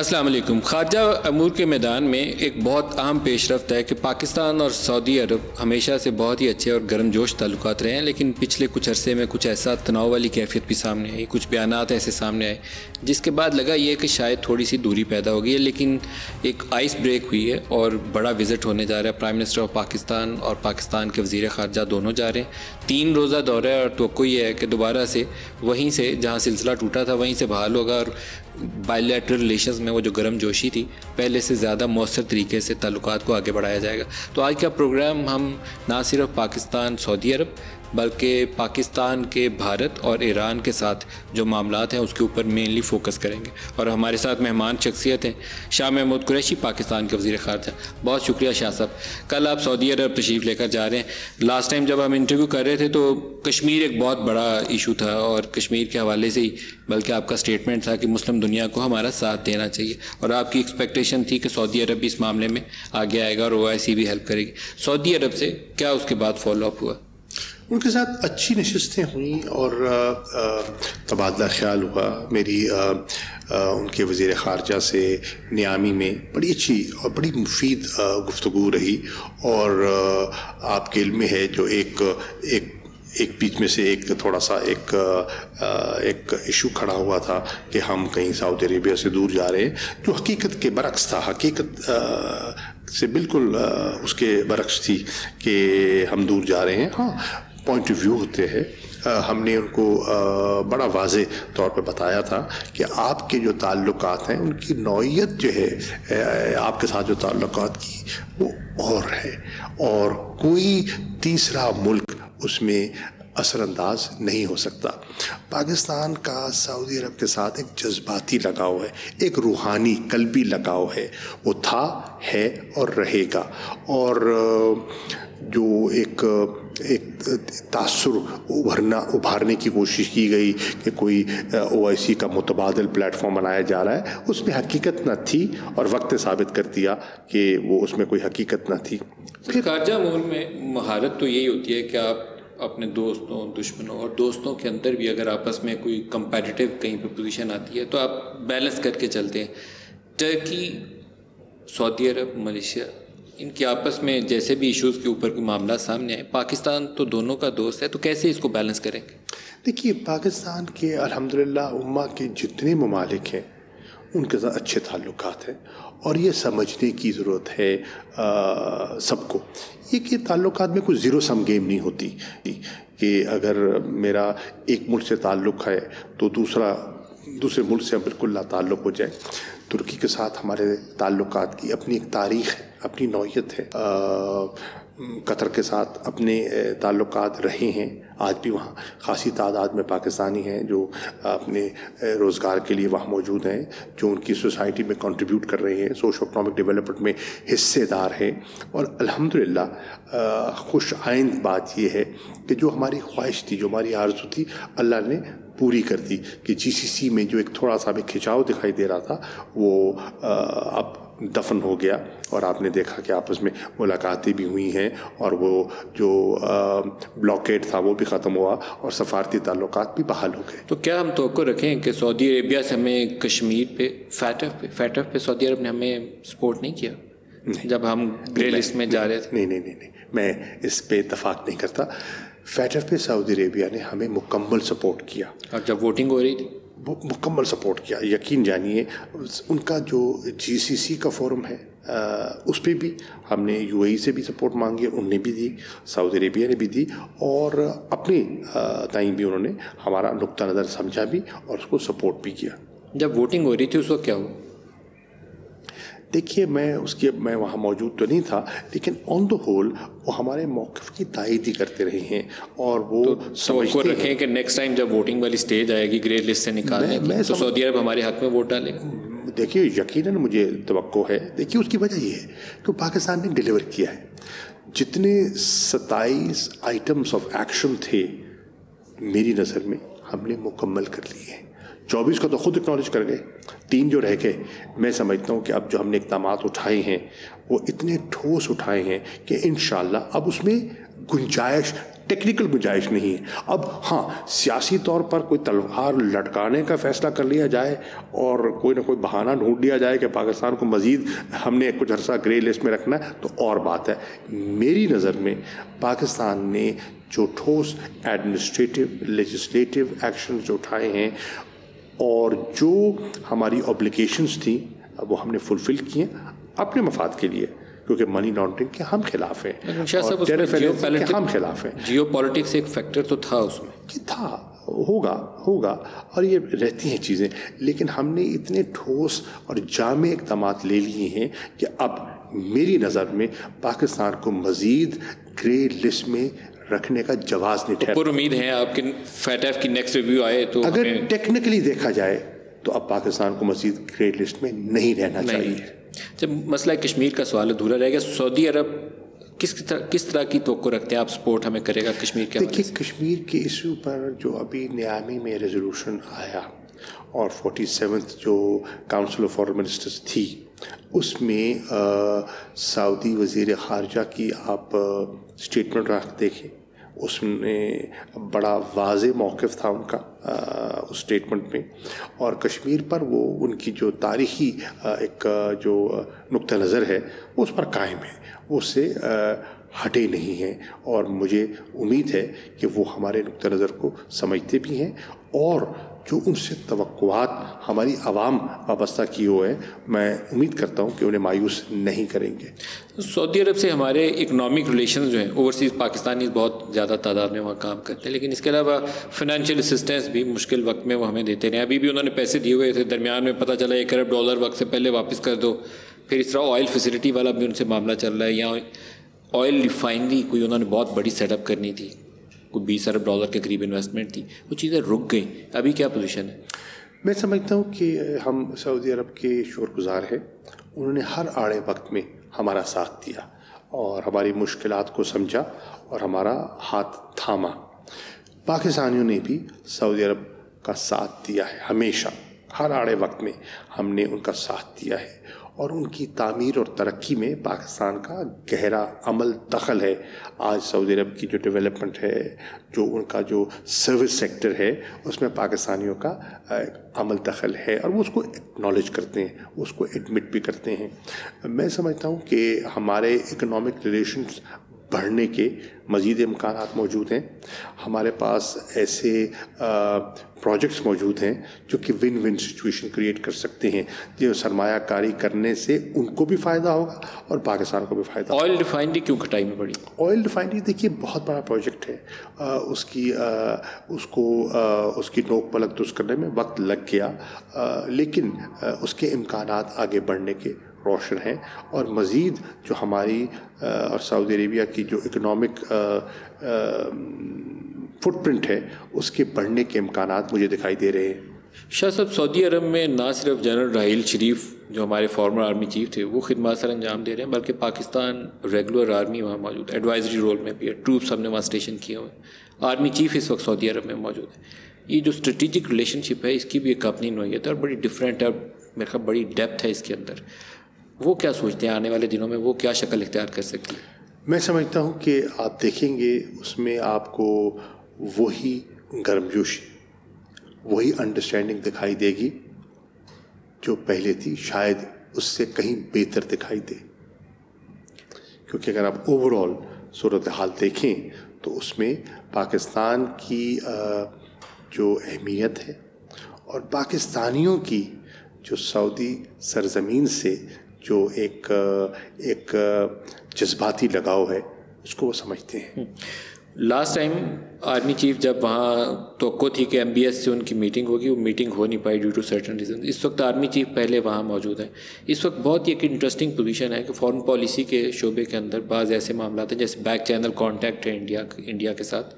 السلام علیکم. خارجہ امور کے میدان میں ایک بہت اہم پیش رفت ہے کہ پاکستان اور سعودی عرب ہمیشہ سے بہت ہی اچھے اور گرم جوش تعلقات رہے ہیں، لیکن پچھلے کچھ عرصے میں کچھ ایسا تناؤ والی کیفیت بھی سامنے آئی، کچھ بیانات ایسے سامنے آئے جس کے بعد لگا یہ کہ شاید تھوڑی سی دوری پیدا ہو گئی ہے. لیکن ایک آئس بریک ہوئی ہے اور بڑا وزٹ ہونے جا رہا ہے. پرائم منسٹر آف پاکستان اور پاکستان کے وزیر خارجہ دونوں جا رہے ہیں. 3 روزہ دورہ ہے اور توقع یہ ہے کہ دوبارہ سے وہیں سے جہاں سلسلہ ٹوٹا تھا وہیں سے بحال ہوگا اور بائیلیٹرل ریلیشنز میں وہ جو گرم جوشی تھی پہلے سے زیادہ مؤثر طریقے سے تعلقات کو آگے بڑھایا جائے گا. تو آج کا پروگرام ہم نہ صرف پاکستان سعودی عرب بلکہ پاکستان کے بھارت اور ایران کے ساتھ جو معاملات ہیں اس کے اوپر مینلی فوکس کریں گے. اور ہمارے ساتھ مہمان شخصیت ہیں شاہ محمود قریشی، پاکستان کے وزیر خارجہ. بہت شکریہ شاہ صاحب. کل آپ سعودی عرب تشریف لے کر جا رہے ہیں. لاسٹ ٹائم جب ہم انٹرویو کر رہے تھے تو کشمیر ایک بہت بڑا ایشو تھا اور کشمیر کے حوالے سے ہی بلکہ آپ کا اسٹیٹمنٹ تھا کہ مسلم دنیا کو ہمارا ساتھ دینا چاہیے اور آپ کی ایکسپیکٹیشن تھی کہ سعودی عرب بھی اس معاملے میں آگے آئے گا اور OIC بھی ہیلپ کرے گی. سعودی عرب سے کیا اس کے بعد فالو اپ ہوا؟ ان کے ساتھ اچھی نشستیں ہوئیں اور تبادلہ خیال ہوا. میری ان کے وزیر خارجہ سے نیامی میں بڑی اچھی اور بڑی مفید گفتگو رہی. اور آپ کے علم میں ہے جو ایک بیچ میں سے ایک تھوڑا سا ایک ایشو کھڑا ہوا تھا کہ ہم کہیں سعودی عربیہ سے دور جا رہے ہیں، جو حقیقت کے برعکس تھا. حقیقت سے بالکل اس کے برعکس تھی کہ ہم دور جا رہے ہیں. ہاں، پوائنٹ آف ویو ہوتے ہیں. ہم نے ان کو بڑا واضح طور پہ بتایا تھا کہ آپ کے جو تعلقات ہیں ان کی نوعیت جو ہے آپ کے ساتھ جو تعلقات کی وہ اور ہے، اور کوئی تیسرا ملک اس میں اثر انداز نہیں ہو سکتا. پاکستان کا سعودی عرب کے ساتھ ایک جذباتی لگاؤ ہے، ایک روحانی قلبی لگاؤ ہے. وہ تھا، ہے اور رہے گا. اور جو ایک تاثر ابھارنے کی کوشش کی گئی کہ کوئی OIC کا متبادل پلیٹ فارم بنایا جا رہا ہے، اس میں حقیقت نہ تھی اور وقت ثابت کر دیا کہ وہ اس میں کوئی حقیقت نہ تھی. پھر خارجہ امور میں مہارت تو یہی ہوتی ہے کہ آپ اپنے دوستوں، دشمنوں اور دوستوں کے اندر بھی اگر آپس میں کوئی کمپیٹیٹیو کہیں پہ پوزیشن آتی ہے تو آپ بیلنس کر کے چلتے ہیں. ٹرکی، سعودی عرب، ملیشیا، ان کے آپس میں جیسے بھی ایشوز کے اوپر کوئی معاملات سامنے آئے، پاکستان تو دونوں کا دوست ہے، تو کیسے اس کو بیلنس کریں گے؟ دیکھیے، پاکستان کے الحمدللہ امہ کے جتنے ممالک ہیں ان کے ساتھ اچھے تعلقات ہیں، اور یہ سمجھنے کی ضرورت ہے سب کو یہ کہ تعلقات میں کوئی زیرو سم گیم نہیں ہوتی کہ اگر میرا ایک ملک سے تعلق ہے تو دوسرے ملک سے بالکل لا تعلق ہو جائے. ترکی کے ساتھ ہمارے تعلقات کی اپنی ایک تاریخ ہے، اپنی نوعیت ہے. قطر کے ساتھ اپنے تعلقات رہے ہیں، آج بھی وہاں خاصی تعداد میں پاکستانی ہیں جو اپنے روزگار کے لیے وہاں موجود ہیں، جو ان کی سوسائٹی میں کنٹریبیوٹ کر رہے ہیں، سوشو اکنامک ڈیولپمنٹ میں حصے دار ہیں. اور الحمدللہ خوش آئند بات یہ ہے کہ جو ہماری خواہش تھی، جو ہماری آرزو تھی، اللہ نے پوری کر دی کہ GCC میں جو ایک تھوڑا سا بھی کھچاؤ دکھائی دے رہا تھا وہ اب دفن ہو گیا. اور آپ نے دیکھا کہ آپس میں ملاقاتیں بھی ہوئی ہیں اور وہ جو بلاکیڈ تھا وہ بھی ختم ہوا اور سفارتی تعلقات بھی بحال ہو گئے. تو کیا ہم توقع رکھیں کہ سعودی عربیہ سے ہمیں کشمیر پہ فیٹف پہ سعودی عرب نے ہمیں سپورٹ نہیں کیا جب ہم گرے لسٹ میں جا رہے تھے؟ نہیں، میں اس پہ اتفاق نہیں کرتا. فیٹف پہ سعودی عربیہ نے ہمیں مکمل سپورٹ کیا، اور جب ووٹنگ ہو رہی تھی مکمل سپورٹ کیا. یقین جانیے ان کا جو GCC کا فورم ہے اس پہ بھی ہم نے UAE سے بھی سپورٹ مانگی، انہوں نے بھی دی، سعودی عربیہ نے بھی دی، اور اپنے تئیں بھی انہوں نے ہمارا نقطہ نظر سمجھا بھی اور اس کو سپورٹ بھی کیا. جب ووٹنگ ہو رہی تھی اس وقت کیا ہوا؟ دیکھیے، میں وہاں موجود تو نہیں تھا، لیکن آن دا ہول وہ ہمارے موقف کی تائید ہی کرتے رہے ہیں اور وہ توقع رکھیں کہ نیکسٹ ٹائم جب ووٹنگ والی سٹیج آئے گی گرے لسٹ سے نکالنے کی تو سعودی عرب ہمارے حق میں ووٹ ڈالے گا. دیکھیے، یقیناً مجھے توقع ہے. دیکھیے، اس کی وجہ یہ ہے کہ پاکستان نے ڈیلیور کیا ہے. جتنے 27 آئٹمس آف ایکشن تھے میری نظر میں ہم نے مکمل کر لیے ہیں. 24 کا تو خود اکنالج کر گئے. 3 جو رہ گئے، میں سمجھتا ہوں کہ اب جو ہم نے اقدامات اٹھائے ہیں وہ اتنے ٹھوس اٹھائے ہیں کہ انشاءاللہ اب اس میں گنجائش ٹیکنیکل گنجائش نہیں ہے. اب ہاں سیاسی طور پر کوئی تلوار لٹکانے کا فیصلہ کر لیا جائے اور کوئی نہ کوئی بہانہ ڈھونڈ لیا جائے کہ پاکستان کو مزید ہم نے کچھ عرصہ گرے لسٹ میں رکھنا ہے تو اور بات ہے. میری نظر میں پاکستان نے جو ٹھوس ایڈمنسٹریٹو لیجسلیٹو ایکشنز جو اٹھائے ہیں اور جو ہماری اوبلیگیشنز تھیں وہ ہم نے فلفل کیے اپنے مفاد کے لیے, کیونکہ منی لانڈرنگ کے ہم خلاف ہیں اور ٹیرر فائنینسنگ کے ہم خلاف ہیں. جیو پالیٹکس ایک فیکٹر تو تھا اس میں, تھا, ہوگا اور یہ رہتی ہیں چیزیں, لیکن ہم نے اتنے ٹھوس اور جامع اقدامات لے لیے ہیں کہ اب میری نظر میں پاکستان کو مزید گرے لسٹ میں رکھنے کا جواز نہیں ٹھہرتا. پر امید ہے آپ کے فیٹیف کی نیکسٹ ریویو آئے تو اگر ٹیکنیکلی دیکھا جائے تو اب پاکستان کو مزید گرے لسٹ میں نہیں رہنا چاہیے. جب مسئلہ کشمیر کا سوال ادھورا رہ گیا, سعودی عرب کس طرح کی توقع رکھتے ہیں آپ سپورٹ ہمیں کرے گا کشمیر کے حوالے سے؟ دیکھیے کشمیر کے ایشو پر جو ابھی نیامی میں ریزولوشن آیا اور 47th جو کاؤنسل آف فارن منسٹرز تھی اس میں سعودی وزیر خارجہ کی آپ اسٹیٹمنٹ رکھ دیکھیں, اس میں بڑا واضح موقف تھا ان کا اس اسٹیٹمنٹ میں, اور کشمیر پر وہ ان کی جو تاریخی ایک جو نقطہ نظر ہے وہ اس پر قائم ہے, وہ اس سے ہٹے نہیں ہیں, اور مجھے امید ہے کہ وہ ہمارے نقطہ نظر کو سمجھتے بھی ہیں اور جو ان سے توقعات ہماری عوام وابستہ کی ہوئے ہیں میں امید کرتا ہوں کہ انہیں مایوس نہیں کریں گے. سعودی عرب سے ہمارے اکنامک ریلیشنز جو ہیں اوورسیز پاکستانی بہت زیادہ تعداد میں وہاں کام کرتے ہیں, لیکن اس کے علاوہ فائنینشیل اسسٹنس بھی مشکل وقت میں وہ ہمیں دیتے رہے. ابھی بھی انہوں نے پیسے دیے ہوئے تھے, درمیان میں پتہ چلا $1 ارب وقت سے پہلے واپس کر دو. پھر اس طرح آئل فیسلٹی والا بھی ان سے معاملہ چل رہا ہے, یا آئل ریفائنری کوئی انہوں نے بہت بڑی سیٹ اپ کرنی تھی, کوئی $20 ارب کے قریب انویسٹمنٹ تھی, وہ چیزیں رک گئیں. ابھی کیا پوزیشن ہے؟ میں سمجھتا ہوں کہ ہم سعودی عرب کے شکر گزار ہیں, انہوں نے ہر آڑے وقت میں ہمارا ساتھ دیا اور ہماری مشکلات کو سمجھا اور ہمارا ہاتھ تھاما. پاکستانیوں نے بھی سعودی عرب کا ساتھ دیا ہے, ہمیشہ ہر آڑے وقت میں ہم نے ان کا ساتھ دیا ہے, اور ان کی تعمیر اور ترقی میں پاکستان کا گہرا عمل دخل ہے. آج سعودی عرب کی جو ڈیولپمنٹ ہے, جو ان کا جو سروس سیکٹر ہے, اس میں پاکستانیوں کا عمل دخل ہے اور وہ اس کو اکنالج کرتے ہیں, اس کو ایڈمٹ بھی کرتے ہیں. میں سمجھتا ہوں کہ ہمارے اکنامک ریلیشنز بڑھنے کے مزید امکانات موجود ہیں. ہمارے پاس ایسے پروجیکٹس موجود ہیں جو کہ ون ون سچویشن کریٹ کر سکتے ہیں, جو سرمایہ کاری کرنے سے ان کو بھی فائدہ ہوگا اور پاکستان کو بھی فائدہ ہوگا. آئل ریفائنری کیوں کٹائی میں پڑی؟ آئل ریفائنری دیکھیے بہت بڑا پروجیکٹ ہے, اس کی نوک پلک درست کرنے میں وقت لگ گیا, لیکن اس کے امکانات آگے بڑھنے کے روشن ہیں, اور مزید جو ہماری اور سعودی عربیہ کی جو اکنامک فٹ پرنٹ ہے اس کے بڑھنے کے امکانات مجھے دکھائی دے رہے ہیں. شاہ صاحب, سعودی عرب میں نہ صرف جنرل راحیل شریف جو ہمارے فارمر آرمی چیف تھے وہ خدمات سر انجام دے رہے ہیں, بلکہ پاکستان ریگولر آرمی وہاں موجود ہے, ایڈوائزری رول میں بھی ہے, ٹروپس ہم نے وہاں اسٹیشن کیے ہوئے ہیں. آرمی چیف اس وقت سعودی عرب میں موجود ہے. یہ جو اسٹریٹجک ریلیشن شپ ہے اس کی بھی ایک اپنی نوعیت ہے اور بڑی ڈفرینٹ ہے, میرے خیال بڑی ڈیپتھ ہے اس کے اندر. وہ کیا سوچتے ہیں آنے والے دنوں میں وہ کیا شکل اختیار کر سکتی ہے؟ میں سمجھتا ہوں کہ آپ دیکھیں گے اس میں آپ کو وہی گرم جوشی, وہی انڈرسٹینڈنگ دکھائی دے گی جو پہلے تھی, شاید اس سے کہیں بہتر دکھائی دے. کیونکہ اگر آپ اوور آل صورتحال دیکھیں تو اس میں پاکستان کی جو اہمیت ہے اور پاکستانیوں کی جو سعودی سرزمین سے جو ایک جذباتی لگاؤ ہے اس کو وہ سمجھتے ہیں. لاسٹ ٹائم آرمی چیف جب وہاں توقع تھی کہ MBS سے ان کی میٹنگ ہوگی, وہ میٹنگ ہو نہیں پائی ڈیو ٹو سرٹن ریزن. اس وقت آرمی چیف پہلے وہاں موجود ہیں. اس وقت بہت ہی ایک انٹرسٹنگ پوزیشن ہے کہ فارن پالیسی کے شعبے کے اندر بعض ایسے معاملات ہیں جیسے بیک چینل کانٹیکٹ ہے انڈیا کے ساتھ,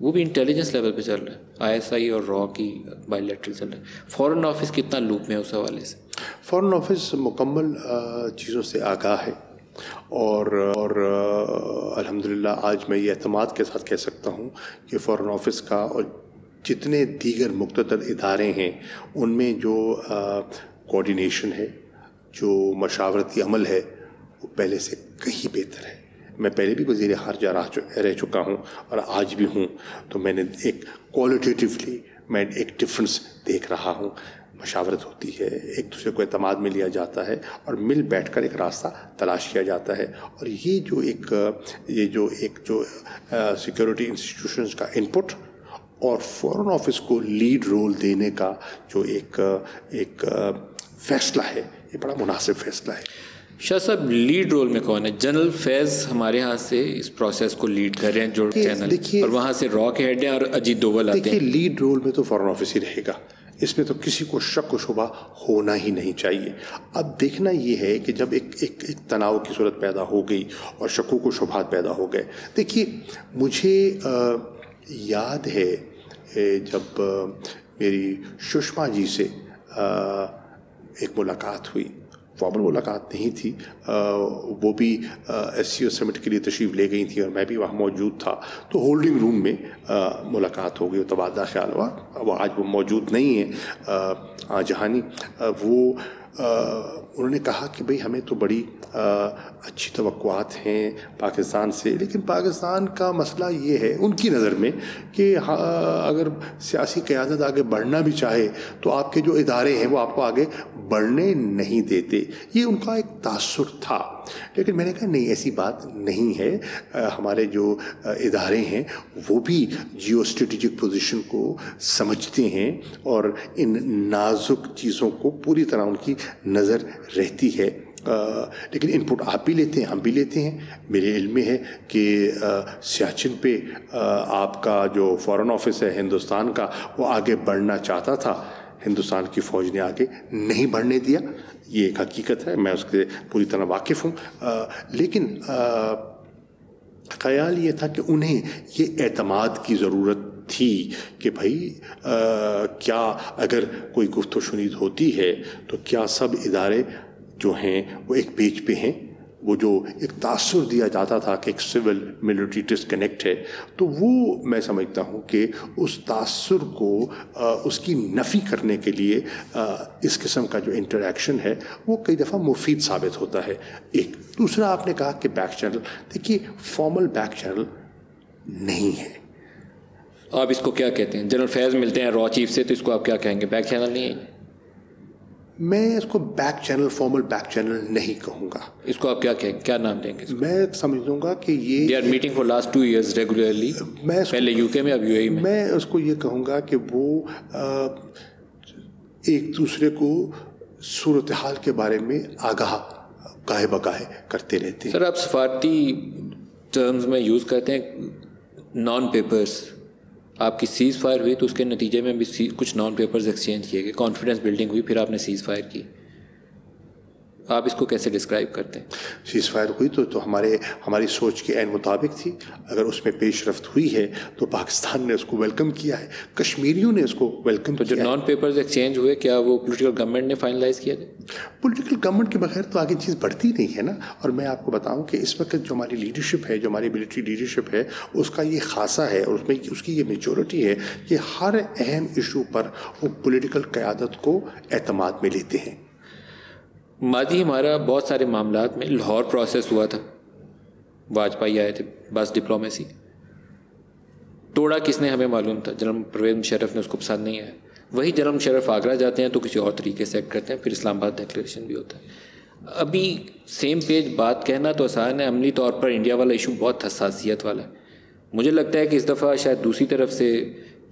وہ بھی انٹیلیجنس لیول پہ چل رہا ہے, ISI اور را کی بائی لیٹرل چل رہا ہے. فارن آفس کتنا لوپ میں ہے اس حوالے سے؟ فارن آفس مکمل چیزوں سے آگاہ ہے, اور الحمدللہ آج میں یہ اعتماد کے ساتھ کہہ سکتا ہوں کہ فارن آفس کا اور جتنے دیگر مقتدر ادارے ہیں ان میں جو کوآرڈینیشن ہے, جو مشاورتی عمل ہے, وہ پہلے سے کہیں بہتر ہے. میں پہلے بھی وزیر خارجہ رہ چکا ہوں اور آج بھی ہوں, تو میں نے ایک کوالٹیٹیولی میں ایک ڈفرینس دیکھ رہا ہوں. مشاورت ہوتی ہے, ایک دوسرے کو اعتماد میں لیا جاتا ہے اور مل بیٹھ کر ایک راستہ تلاش کیا جاتا ہے. اور یہ جو سیکورٹی انسٹیٹیوشنز کا انپٹ اور فورن آفس کو لیڈ رول دینے کا جو ایک فیصلہ ہے, یہ بڑا مناسب فیصلہ ہے. شاہ صاحب, لیڈ رول میں کون ہے؟ جنرل فیض ہمارے ہاں سے اس پروسیس کو لیڈ کر رہے ہیں جو چینل, اور وہاں سے را کے ہیڈ ہیں اور اجیت دوول آتے ہیں. دیکھیے, لیڈ رول میں تو فورن آفس ہی رہے گا, اس میں تو کسی کو شک و شبہ ہونا ہی نہیں چاہیے. اب دیکھنا یہ ہے کہ جب ایک تناؤ کی صورت پیدا ہو گئی اور شکوک و شبہات پیدا ہو گئے. دیکھیے, مجھے یاد ہے جب میری سشما جی سے ایک ملاقات ہوئی, فارمل ملاقات نہیں تھی, وہ بھی ایس سی او سمٹ کے لیے تشریف لے گئی تھیں اور میں بھی وہاں موجود تھا, تو ہولڈنگ روم میں ملاقات ہو گئی, تبادلہ خیال ہوا. وہ آج وہ موجود نہیں ہیں جہانی. وہ انہوں نے کہا کہ بھئی ہمیں تو بڑی اچھی توقعات ہیں پاکستان سے, لیکن پاکستان کا مسئلہ یہ ہے ان کی نظر میں کہ اگر سیاسی قیادت آگے بڑھنا بھی چاہے تو آپ کے جو ادارے ہیں وہ آپ کو آگے بڑھنے نہیں دیتے. یہ ان کا ایک تاثر تھا, لیکن میں نے کہا نہیں, ایسی بات نہیں ہے. ہمارے جو ادارے ہیں وہ بھی جیو اسٹریٹجک پوزیشن کو سمجھتے ہیں اور ان نازک چیزوں کو پوری طرح ان کی نظر رہتی ہے. لیکن انپٹ آپ بھی لیتے ہیں, ہم بھی لیتے ہیں. میرے علم میں ہے کہ سیاچن پہ آپ کا جو فورن آفس ہے ہندوستان کا, وہ آگے بڑھنا چاہتا تھا, ہندوستان کی فوج نے آگے نہیں بڑھنے دیا. یہ ایک حقیقت ہے, میں اس کے پوری طرح واقف ہوں. لیکن خیال یہ تھا کہ انہیں یہ اعتماد کی ضرورت تھی کہ بھائی کیا اگر کوئی گفت و شنید ہوتی ہے تو کیا سب ادارے جو ہیں وہ ایک پیج پہ ہیں. وہ جو ایک تاثر دیا جاتا تھا کہ ایک سول ملٹری ڈسکنیکٹ ہے, تو وہ میں سمجھتا ہوں کہ اس تاثر کو اس کی نفی کرنے کے لیے اس قسم کا جو انٹریکشن ہے وہ کئی دفعہ مفید ثابت ہوتا ہے. ایک دوسرا آپ نے کہا کہ بیک چینل, دیکھیے فارمل بیک چینل نہیں ہے. آپ اس کو کیا کہتے ہیں؟ جنرل فیض ملتے ہیں را چیف سے, تو اس کو آپ کیا کہیں گے؟ بیک چینل نہیں ہے. میں اس کو back channel, formal back channel نہیں کہوں گا. اس کو آپ کیا نام دیں گے؟ میں سمجھوں گا کہ یہ they are meeting for last 2 years regularly, پہلے یو کے میں, اب یو اے میں. میں اس کو یہ کہوں گا کہ وہ ایک دوسرے کو صورتحال کے بارے میں آگاہ گاہے بگاہے کرتے رہتے ہیں. سر, آپ سفارتی ٹرمز میں یوز کرتے ہیں نان پیپرز. آپ کی سیز فائر ہوئی تو اس کے نتیجے میں بھی کچھ نان پیپرز ایکسچینج کیے گئے, کانفیڈنس بلڈنگ ہوئی, پھر آپ نے سیز فائر کی. آپ اس کو کیسے ڈسکرائب کرتے ہیں؟ سیز فائر ہوئی تو ہماری سوچ کے عین مطابق تھی. اگر اس میں پیش رفت ہوئی ہے تو پاکستان نے اس کو ویلکم کیا ہے, کشمیریوں نے اس کو ویلکم کیا. تو جو نان پیپرز ایکسچینج ہوئے, کیا وہ پولیٹیکل گورنمنٹ نے فائنلائز کیا تھا؟ پولیٹیکل گورنمنٹ کے بغیر تو آگے چیز بڑھتی نہیں ہے نا. اور میں آپ کو بتاؤں کہ اس وقت جو ہماری لیڈرشپ ہے, جو ہماری ملٹری لیڈرشپ ہے, اس کا یہ خاصہ ہے اور اس کی یہ میچورٹی ہے کہ ہر اہم ایشو پر وہ پولیٹیکل قیادت کو اعتماد میں لیتے ہیں. ماضی ہمارا بہت سارے معاملات میں لاہور پروسیس ہوا تھا, واجپئی آئے تھے, بس ڈپلومیسی توڑا کس نے ہمیں معلوم تھا. جنرل پرویز مشرف نے اس کو پسند نہیں آیا. وہی جنرل مشرف آگرہ جاتے ہیں تو کسی اور طریقے سے ایکٹ کرتے ہیں, پھر اسلام آباد ڈکلیریشن بھی ہوتا ہے. ابھی سیم پیج بات کہنا تو آسان ہے, عملی طور پر انڈیا والا ایشو بہت حساسیت والا ہے. مجھے لگتا ہے کہ اس دفعہ شاید دوسری طرف سے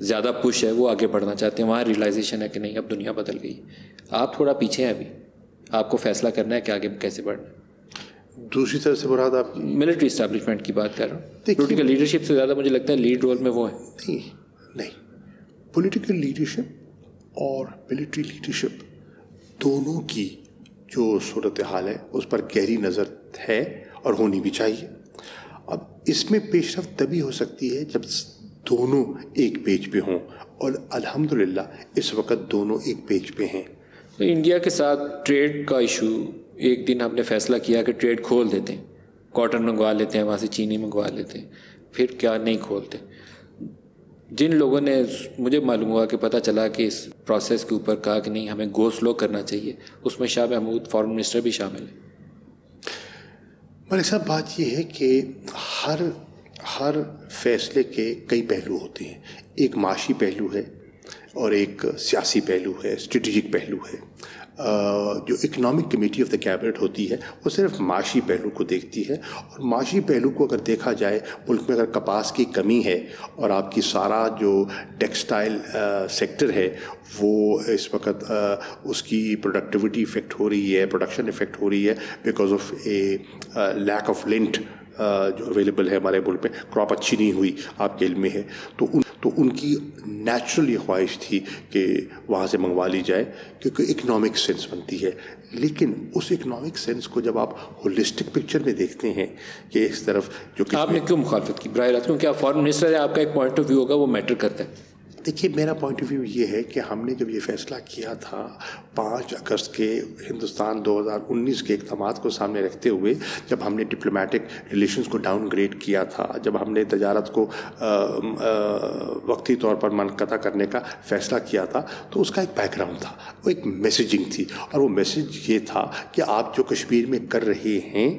زیادہ پش ہے, وہ آگے بڑھنا چاہتے ہیں. وہاں ریئلائزیشن ہے کہ نہیں, اب دنیا بدل گئی. آپ تھوڑا پیچھے ہیں, ابھی آپ کو فیصلہ کرنا ہے کہ آگے کیسے بڑھنا. دوسری طرف سے مراد آپ ملٹری اسٹیبلشمنٹ کی بات کر رہا ہوں. پولیٹیکل لیڈرشپ سے زیادہ مجھے لگتا ہے لیڈ رول میں وہ ہے. نہیں, پولیٹیکل لیڈرشپ اور ملٹری لیڈرشپ دونوں کی جو صورتحال ہے اس پر گہری نظر ہے اور ہونی بھی چاہیے. اب اس میں پیش رفت تبھی ہو سکتی ہے جب دونوں ایک پیج پہ ہوں, اور الحمدللہ اس وقت دونوں ایک پیج پہ ہیں. انڈیا کے ساتھ ٹریڈ کا ایشو, ایک دن ہم نے فیصلہ کیا کہ ٹریڈ کھول دیتے ہیں, کاٹن منگوا لیتے ہیں وہاں سے, چینی منگوا لیتے ہیں, پھر کیا نہیں کھولتے. جن لوگوں نے, مجھے معلوم ہوا کہ پتہ چلا کہ اس پروسیس کے اوپر کہا کہ نہیں ہمیں گو سلو کرنا چاہیے, اس میں شاہ محمود فارن منسٹر بھی شامل ہیں. ملک صاحب بات یہ ہے کہ ہر فیصلے کے کئی پہلو ہوتے ہیں. ایک معاشی پہلو ہے اور ایک سیاسی پہلو ہے, اسٹریٹجک پہلو ہے. جو economic committee of the cabinet ہوتی ہے وہ صرف معاشی پہلو کو دیکھتی ہے, اور معاشی پہلو کو اگر دیکھا جائے, ملک میں اگر کپاس کی کمی ہے اور آپ کی سارا جو ٹیکسٹائل سیکٹر ہے وہ اس وقت اس کی پروڈکٹیوٹی افیکٹ ہو رہی ہے, پروڈکشن افیکٹ ہو رہی ہے because of a lack of lent جو اویلیبل ہے ہمارے ملک میں, کراپ اچھی نہیں ہوئی آپ کے علم میں ہے, تو ان کی نیچرل یہ خواہش تھی کہ وہاں سے منگوا لی جائے کیونکہ اکنامک سینس بنتی ہے. لیکن اس اکنامک سینس کو جب آپ ہولسٹک پکچر میں دیکھتے ہیں کہ اس طرف جو آپ نے کیوں مخالفت کی براہ راست, کیونکہ آپ فارن منسٹر ہیں, آپ کا ایک پوائنٹ آف ویو ہوگا وہ میٹر کرتا ہے. دیکھیے میرا پوائنٹ آف ویو یہ ہے کہ ہم نے جب یہ فیصلہ کیا تھا 5 اگست کے ہندوستان 2019 کے اقدامات کو سامنے رکھتے ہوئے, جب ہم نے ڈپلومیٹک ریلیشنز کو ڈاؤن گریڈ کیا تھا, جب ہم نے تجارت کو وقتی طور پر منقطع کرنے کا فیصلہ کیا تھا, تو اس کا ایک بیک گراؤنڈ تھا, وہ ایک میسیجنگ تھی, اور وہ میسیج یہ تھا کہ آپ جو کشمیر میں کر رہے ہیں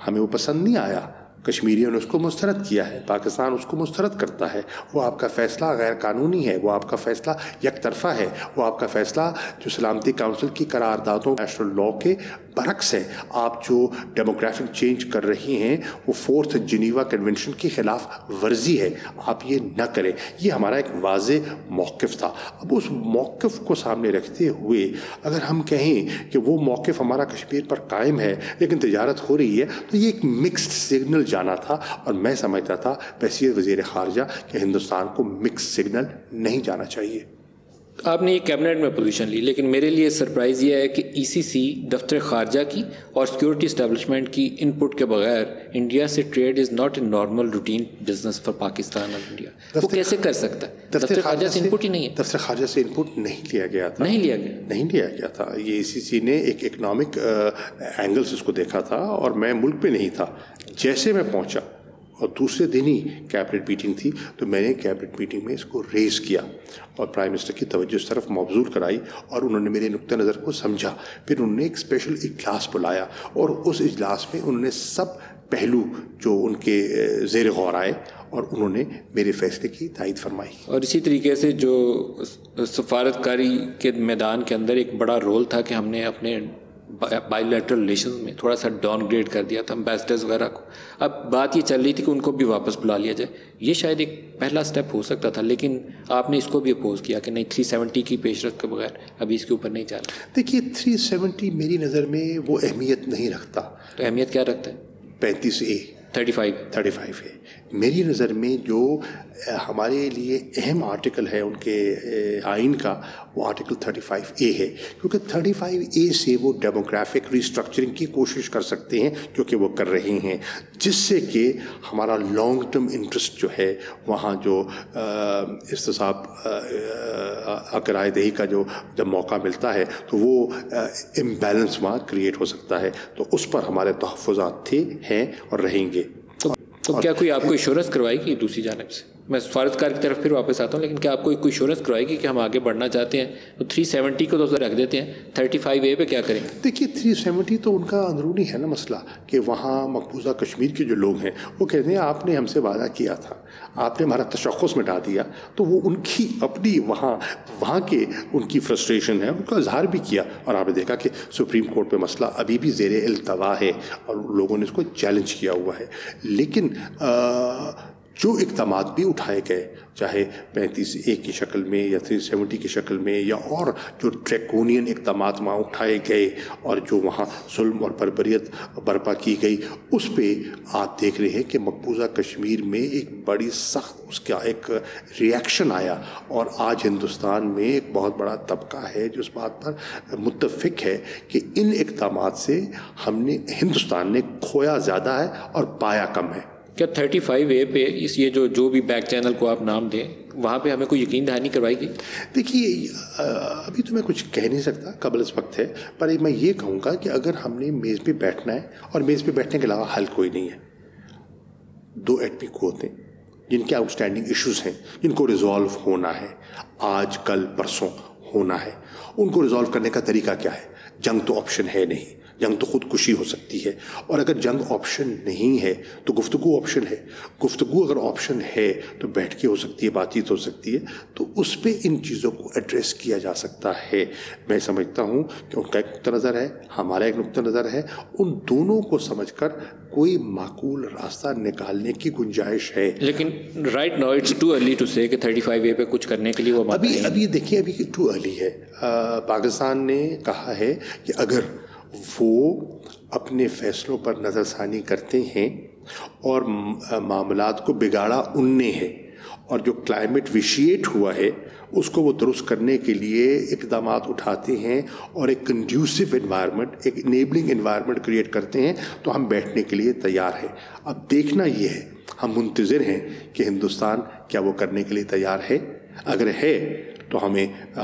ہمیں وہ پسند نہیں آیا. کشمیریوں نے اس کو مسترد کیا ہے, پاکستان اس کو مسترد کرتا ہے. وہ آپ کا فیصلہ غیر قانونی ہے, وہ آپ کا فیصلہ یک طرفہ ہے, وہ آپ کا فیصلہ جو سلامتی کونسل کی قراردادوں نیشنل لاء کے برعکس ہے. آپ جو ڈیموگرافک چینج کر رہی ہیں وہ 4th جنیوا کنونشن کی خلاف ورزی ہے, آپ یہ نہ کریں. یہ ہمارا ایک واضح موقف تھا. اب اس موقف کو سامنے رکھتے ہوئے اگر ہم کہیں کہ وہ موقف ہمارا کشمیر پر قائم ہے لیکن تجارت ہو رہی ہے, تو یہ ایک مکسڈ سگنل جانا تھا, اور میں سمجھتا تھا بحیثیت وزیر خارجہ کہ ہندوستان کو مکس سگنل نہیں جانا چاہیے. آپ نے یہ کیبنٹ میں پوزیشن لی, لیکن میرے لیے سرپرائز یہ ہے کہ ای سی سی دفتر خارجہ کی اور سیکورٹی اسٹیبلشمنٹ کی ان پٹ کے بغیر انڈیا سے trait is not a normal routine business for Pakistan اور انڈیا. وہ کیسے کر سکتا ہے؟ دفتر خارجہ سے ان پٹ ہی نہیں ہے. دفتر خارجہ سے ان پٹ نہیں لیا گیا تھا. نہیں لیا گیا تھا. یہ ای سی سی نے ایک اکنامک اینگل سے اس کو دیکھا تھا, اور میں ملک پہ نہیں تھا. جیسے میں پہنچا اور دوسرے دن ہی کیبنٹ میٹنگ تھی, تو میں نے کیبنٹ میٹنگ میں اس کو ریز کیا اور پرائم منسٹر کی توجہ اس طرف مبذول کرائی, اور انہوں نے میرے نقطہ نظر کو سمجھا. پھر انہوں نے ایک اسپیشل اجلاس بلایا, اور اس اجلاس میں انہوں نے سب پہلو جو ان کے زیر غور آئے اور انہوں نے میرے فیصلے کی تائید فرمائی. اور اسی طریقے سے جو سفارتکاری کے میدان کے اندر ایک بڑا رول تھا کہ ہم نے اپنے بائی لیٹرل ریلیشنز میں تھوڑا سا ڈاؤن گریڈ کر دیا تھا امبیسڈرز وغیرہ کو. اب بات یہ چل رہی تھی کہ ان کو بھی واپس بلا لیا جائے. یہ شاید ایک پہلا سٹیپ ہو سکتا تھا, لیکن آپ نے اس کو بھی اپوز کیا کہ نہیں 370 کی پیش رفت کے بغیر ابھی اس کے اوپر نہیں جانا. دیکھیے 370 میری نظر میں وہ اہمیت نہیں رکھتا. تو اہمیت کیا رکھتا ہے؟ 35A ہے. میری نظر میں جو ہمارے لیے اہم آرٹیکل ہے ان کے آئین کا, وہ آرٹیکل 35A ہے, کیونکہ 35A سے وہ ڈیموگرافک ریسٹرکچرنگ کی کوشش کر سکتے ہیں جو کہ وہ کر رہے ہیں, جس سے کہ ہمارا لانگ ٹرم انٹرسٹ جو ہے وہاں جو استصاب کرائے دہی کا جو جب موقع ملتا ہے تو وہ امبیلنس وہاں کریٹ ہو سکتا ہے. تو اس پر ہمارے تحفظات تھے, ہیں اور رہیں گے. تو کیا کوئی آپ کو ایشورنس کروائی گی دوسری جانب سے؟ میں سفارتکار کی طرف پھر واپس آتا ہوں, لیکن کیا آپ کو کوئی ایشورنس کروائے گی کہ ہم آگے بڑھنا چاہتے ہیں تو 370 کو تو رکھ دیتے ہیں, 35A پہ کیا کریں گے؟ دیکھیے 370 تو ان کا اندرونی ہے نا مسئلہ, کہ وہاں مقبوضہ کشمیر کے جو لوگ ہیں وہ کہتے ہیں آپ نے ہم سے وعدہ کیا تھا, آپ نے ہمارا تشخص مٹا دیا. تو وہ ان کی اپنی وہاں کے ان کی فرسٹریشن ہے, ان کا اظہار بھی کیا, اور آپ نے دیکھا کہ سپریم کورٹ پہ مسئلہ ابھی بھی زیر التوا ہے اور لوگوں نے اس کو چیلنج کیا ہوا ہے. لیکن جو اقدامات بھی اٹھائے گئے, چاہے 35A کی شکل میں یا 370 کی شکل میں, یا اور جو ڈریکونین اقدامات وہاں اٹھائے گئے اور جو وہاں ظلم اور بربریت برپا کی گئی, اس پہ آپ دیکھ رہے ہیں کہ مقبوضہ کشمیر میں ایک بڑی سخت اس کا ایک ریئیکشن آیا. اور آج ہندوستان میں ایک بہت بڑا طبقہ ہے جو اس بات پر متفق ہے کہ ان اقدامات سے ہندوستان نے کھویا زیادہ ہے اور پایا کم ہے. کیا 35A پہ یہ جو بھی بیک چینل کو آپ نام دیں, وہاں پہ ہمیں کوئی یقین دہانی کروائی گئی؟ دیکھیے ابھی تو میں کچھ کہہ نہیں سکتا, قبل اس وقت ہے, پر میں یہ کہوں گا کہ اگر ہم نے میز پہ بیٹھنا ہے, اور میز پہ بیٹھنے کے علاوہ حل کوئی نہیں ہے. 2 ایٹمی قوتیں جن کے آؤٹ اسٹینڈنگ ایشوز ہیں, جن کو ریزالو ہونا ہے, آج کل پرسوں ہونا ہے, ان کو ریزالو کرنے کا طریقہ کیا ہے؟ جنگ تو آپشن ہے نہیں. جنگ تو خودکشی ہو سکتی ہے، اور اگر جنگ آپشن نہیں ہے تو گفتگو آپشن ہے. گفتگو اگر آپشن ہے تو بیٹھ کے ہو سکتی ہے، بات چیت ہو سکتی ہے، تو اس پہ ان چیزوں کو ایڈریس کیا جا سکتا ہے. میں سمجھتا ہوں کہ ان کا ایک نقطہ نظر ہے، ہمارا ایک نقطہ نظر ہے، ان دونوں کو سمجھ کر کوئی معقول راستہ نکالنے کی گنجائش ہے. لیکن right now it's too early to say کہ 35A پہ کچھ کرنے کے لیے وہ ابھی دیکھیے، ابھی ٹو ارلی ہے. پاکستان نے کہا ہے کہ اگر وہ اپنے فیصلوں پر نظر ثانی کرتے ہیں اور معاملات کو بگاڑا ان نے ہے، اور جو کلائمیٹ ویشیٹ ہوا ہے اس کو وہ درست کرنے کے لیے اقدامات اٹھاتے ہیں اور ایک کنڈیوسو انوائرمنٹ، ایک انیبلنگ انوائرمنٹ کریٹ کرتے ہیں، تو ہم بیٹھنے کے لیے تیار ہیں. اب دیکھنا یہ ہے، ہم منتظر ہیں کہ ہندوستان کیا وہ کرنے کے لیے تیار ہے. اگر ہے تو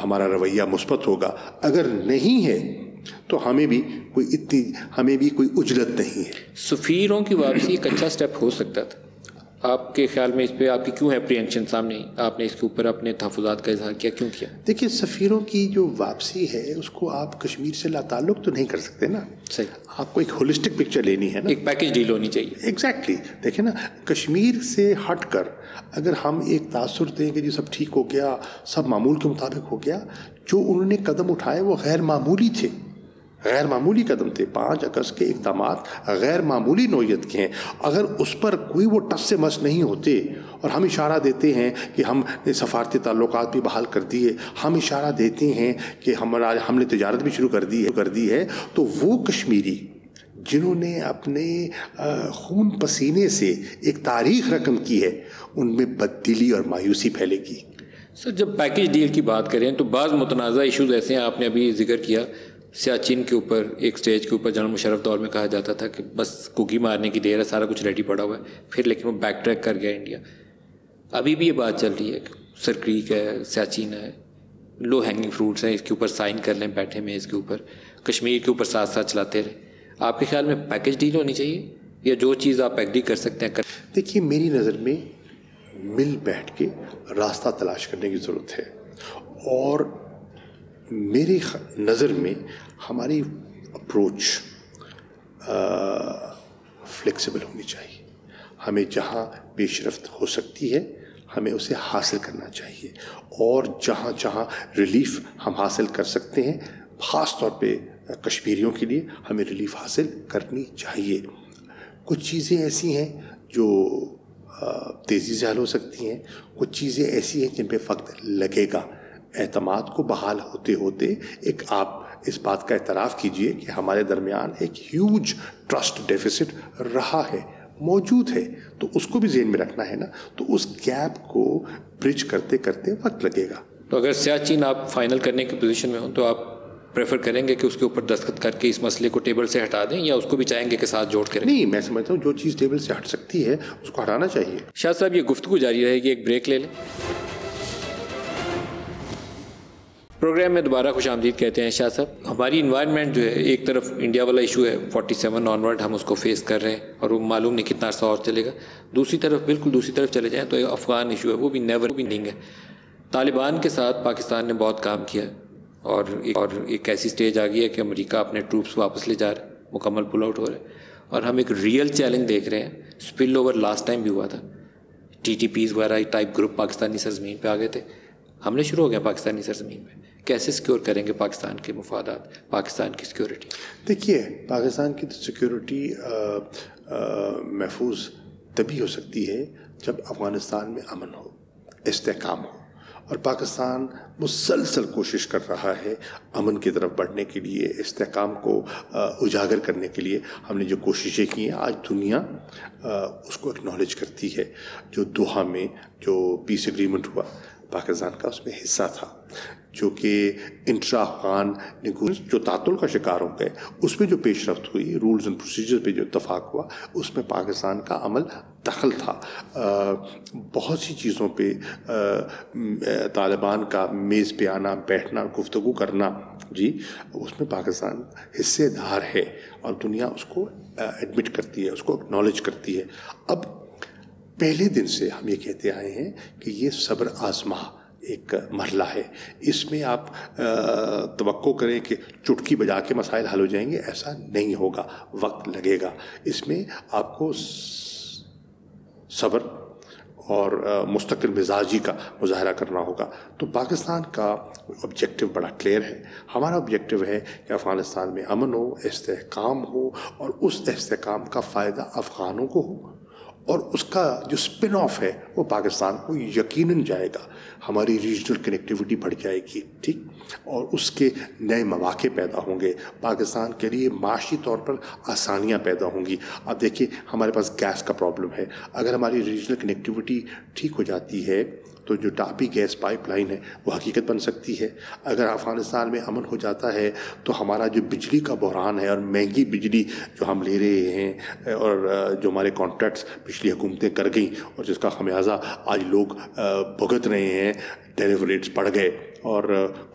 ہمارا رویہ مثبت ہوگا، اگر نہیں ہے تو ہمیں بھی کوئی عجلت نہیں ہے. سفیروں کی واپسی ایک اچھا سٹیپ ہو سکتا تھا. آپ کے خیال میں اس پہ آپ کی کیوں اپریہنشن سامنے آپ نے اس کے اوپر اپنے تحفظات کا اظہار کیا، کیوں کیا؟ دیکھیے، سفیروں کی جو واپسی ہے اس کو آپ کشمیر سے لا تعلق تو نہیں کر سکتے نا. صحیح. آپ کو ایک ہولسٹک پکچر لینی ہے نا، ایک پیکج ڈیل ہونی چاہیے. ایگزیکٹلی. دیکھیں نا، کشمیر سے ہٹ کر اگر ہم ایک تاثر دیں کہ جی سب ٹھیک ہو گیا، سب معمول کے مطابق ہو گیا، جو انہوں نے قدم اٹھائے وہ غیر معمولی تھے، غیر معمولی قدم تھے. 5 اگست کے اقدامات غیر معمولی نوعیت کے ہیں. اگر اس پر کوئی وہ ٹس سے مس نہیں ہوتے، اور ہم اشارہ دیتے ہیں کہ ہم نے سفارتی تعلقات بھی بحال کر دیے، ہم اشارہ دیتے ہیں کہ ہم نے تجارت بھی شروع کر دی ہے، تو وہ کشمیری جنہوں نے اپنے خون پسینے سے ایک تاریخ رقم کی ہے، ان میں بددلی اور مایوسی پھیلے گی. سر، جب پیکج ڈیل کی بات کریں تو بعض متنازع ایشوز ایسے ہیں، آپ نے ابھی ذکر کیا سیاچن کے اوپر، ایک سٹیج کے اوپر جنرل مشرف دور میں کہا جاتا تھا کہ بس کوکی مارنے کی دیر ہے، سارا کچھ ریڈی پڑا ہوا ہے، پھر لیکن وہ بیک ٹریک کر گیا انڈیا. ابھی بھی یہ بات چل رہی ہے کہ سر کریک ہے، سیاچن ہے، لو ہینگنگ فروٹس ہیں، اس کے اوپر سائن کر لیں، بیٹھے میں اس کے اوپر کشمیر کے اوپر ساتھ ساتھ چلاتے رہے. آپ کے خیال میں پیکج ڈیل ہونی چاہیے یا جو چیز آپ ایگری کر سکتے ہیں دیکھیے، میری نظر میں مل بیٹھ کے راستہ تلاش کرنے کی ضرورت ہے، اور میری نظر میں ہماری اپروچ فلیکسیبل ہونی چاہیے. ہمیں جہاں پیش رفت ہو سکتی ہے ہمیں اسے حاصل کرنا چاہیے، اور جہاں جہاں ریلیف ہم حاصل کر سکتے ہیں، خاص طور پہ کشمیریوں کے لیے ہمیں ریلیف حاصل کرنی چاہیے. کچھ چیزیں ایسی ہیں جو تیزی سے حل ہو سکتی ہیں، کچھ چیزیں ایسی ہیں جن پہ وقت لگے گا. اعتماد کو بحال ہوتے ہوتے ایک آپ اس بات کا اعتراف کیجئے کہ ہمارے درمیان ایک ہیوج ٹرسٹ ڈیفیسٹ رہا ہے، موجود ہے، تو اس کو بھی ذہن میں رکھنا ہے نا. تو اس گیپ کو برج کرتے کرتے وقت لگے گا. تو اگر سیاچن آپ فائنل کرنے کی پوزیشن میں ہوں تو آپ پریفر کریں گے کہ اس کے اوپر دستخط کر کے اس مسئلے کو ٹیبل سے ہٹا دیں، یا اس کو بھی چاہیں گے کہ ساتھ جوڑ کے رکھیں؟ نہیں، میں سمجھتا ہوں جو چیز ٹیبل سے ہٹ سکتی ہے اس کو ہٹانا چاہیے. شاہ صاحب، یہ گفتگو جاری رہے گی، ایک بریک لے لیں. پروگرام میں دوبارہ خوش آمدید کہتے ہیں. شاہ صاحب، ہماری انوائرمنٹ جو ہے، ایک طرف انڈیا والا ایشو ہے 47 آنورڈ ہم اس کو فیس کر رہے ہیں اور وہ معلوم نہیں کتنا عرصہ اور چلے گا. دوسری طرف، بالکل دوسری طرف چلے جائیں تو افغان ایشو ہے، وہ بھی نیور بھی نہیں ہے. طالبان کے ساتھ پاکستان نے بہت کام کیا اور ایک ایسی سٹیج آ گئی ہے کہ امریکہ اپنے ٹروپس واپس لے جا رہا ہے، مکمل پل آؤٹ ہو رہا ہے، اور ہم ایک ریئل چیلنج دیکھ رہے ہیں. اسپل اوور لاسٹ ٹائم بھی ہوا تھا، TTPs وغیرہ ٹائپ گروپ پاکستانی سرزمین پہ آ گئے تھے، حملے شروع ہو گئے پاکستانی سرزمین پہ. کیسے سیکیور کریں گے پاکستان کے مفادات، پاکستان کی سیکیورٹی؟ دیکھیے، پاکستان کی سیکیورٹی محفوظ تبھی ہو سکتی ہے جب افغانستان میں امن ہو، استحکام ہو، اور پاکستان مسلسل کوشش کر رہا ہے امن کی طرف بڑھنے کے لیے، استحکام کو اجاگر کرنے کے لیے. ہم نے جو کوششیں کی ہیں آج دنیا اس کو اکنالج کرتی ہے. جو دوحہ میں جو پیس ایگریمنٹ ہوا، پاکستان کا اس میں حصہ تھا، جو کہ انٹرا افغان جو تعطل کا شکار ہو گئے، اس میں جو پیش رفت ہوئی، رولز اینڈ پروسیجر پہ جو اتفاق ہوا، اس میں پاکستان کا عمل دخل تھا. بہت سی چیزوں پہ طالبان کا میز پہ آنا، بیٹھنا، گفتگو کرنا، جی اس میں پاکستان حصے دار ہے، اور دنیا اس کو ایڈمٹ کرتی ہے، اس کو اکنالج کرتی ہے. اب پہلے دن سے ہم یہ کہتے آئے ہیں کہ یہ صبر آزما ایک مرحلہ ہے. اس میں آپ توقع کریں کہ چٹکی بجا کے مسائل حل ہو جائیں گے، ایسا نہیں ہوگا، وقت لگے گا. اس میں آپ کو صبر اور مستقل مزاجی کا مظاہرہ کرنا ہوگا. تو پاکستان کا آبجیکٹو بڑا کلیئر ہے. ہمارا آبجیکٹو ہے کہ افغانستان میں امن ہو، استحکام ہو، اور اس استحکام کا فائدہ افغانوں کو ہو، اور اس کا جو اسپن آف ہے وہ پاکستان کو یقیناً جائے گا. ہماری ریجنل کنیکٹیوٹی بڑھ جائے گی، ٹھیک، اور اس کے نئے مواقع پیدا ہوں گے. پاکستان کے لیے معاشی طور پر آسانیاں پیدا ہوں گی. اب دیکھیے ہمارے پاس گیس کا پرابلم ہے. اگر ہماری ریجنل کنیکٹیوٹی ٹھیک ہو جاتی ہے تو جو ٹاپی گیس پائپ لائن ہے وہ حقیقت بن سکتی ہے. اگر افغانستان میں امن ہو جاتا ہے تو ہمارا جو بجلی کا بحران ہے اور مہنگی بجلی جو ہم لے رہے ہیں اور جو ہمارے کانٹریکٹس پچھلی حکومتیں کر گئیں اور جس کا خمیازہ آج لوگ بھگت رہے ہیں، ٹیرف ریٹس بڑھ گئے اور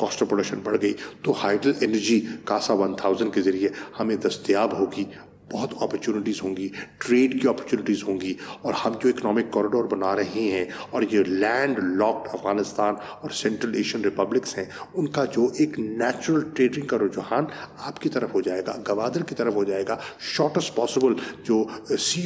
کاسٹ آف پروڈکشن بڑھ گئی، تو ہائیڈل انرجی کاسا 1000 کے ذریعے ہمیں دستیاب ہوگی. بہت اپرچونٹیز ہوں گی، ٹریڈ کی اپرچونٹیز ہوں گی، اور ہم جو اکنامک کوریڈور بنا رہے ہیں اور یہ لینڈ لاکڈ افغانستان اور سینٹرل ایشین ریپبلکس ہیں، ان کا جو ایک نیچرل ٹریڈنگ کا رجحان آپ کی طرف ہو جائے گا، گوادر کی طرف ہو جائے گا. شارٹسٹ پاسبل جو سی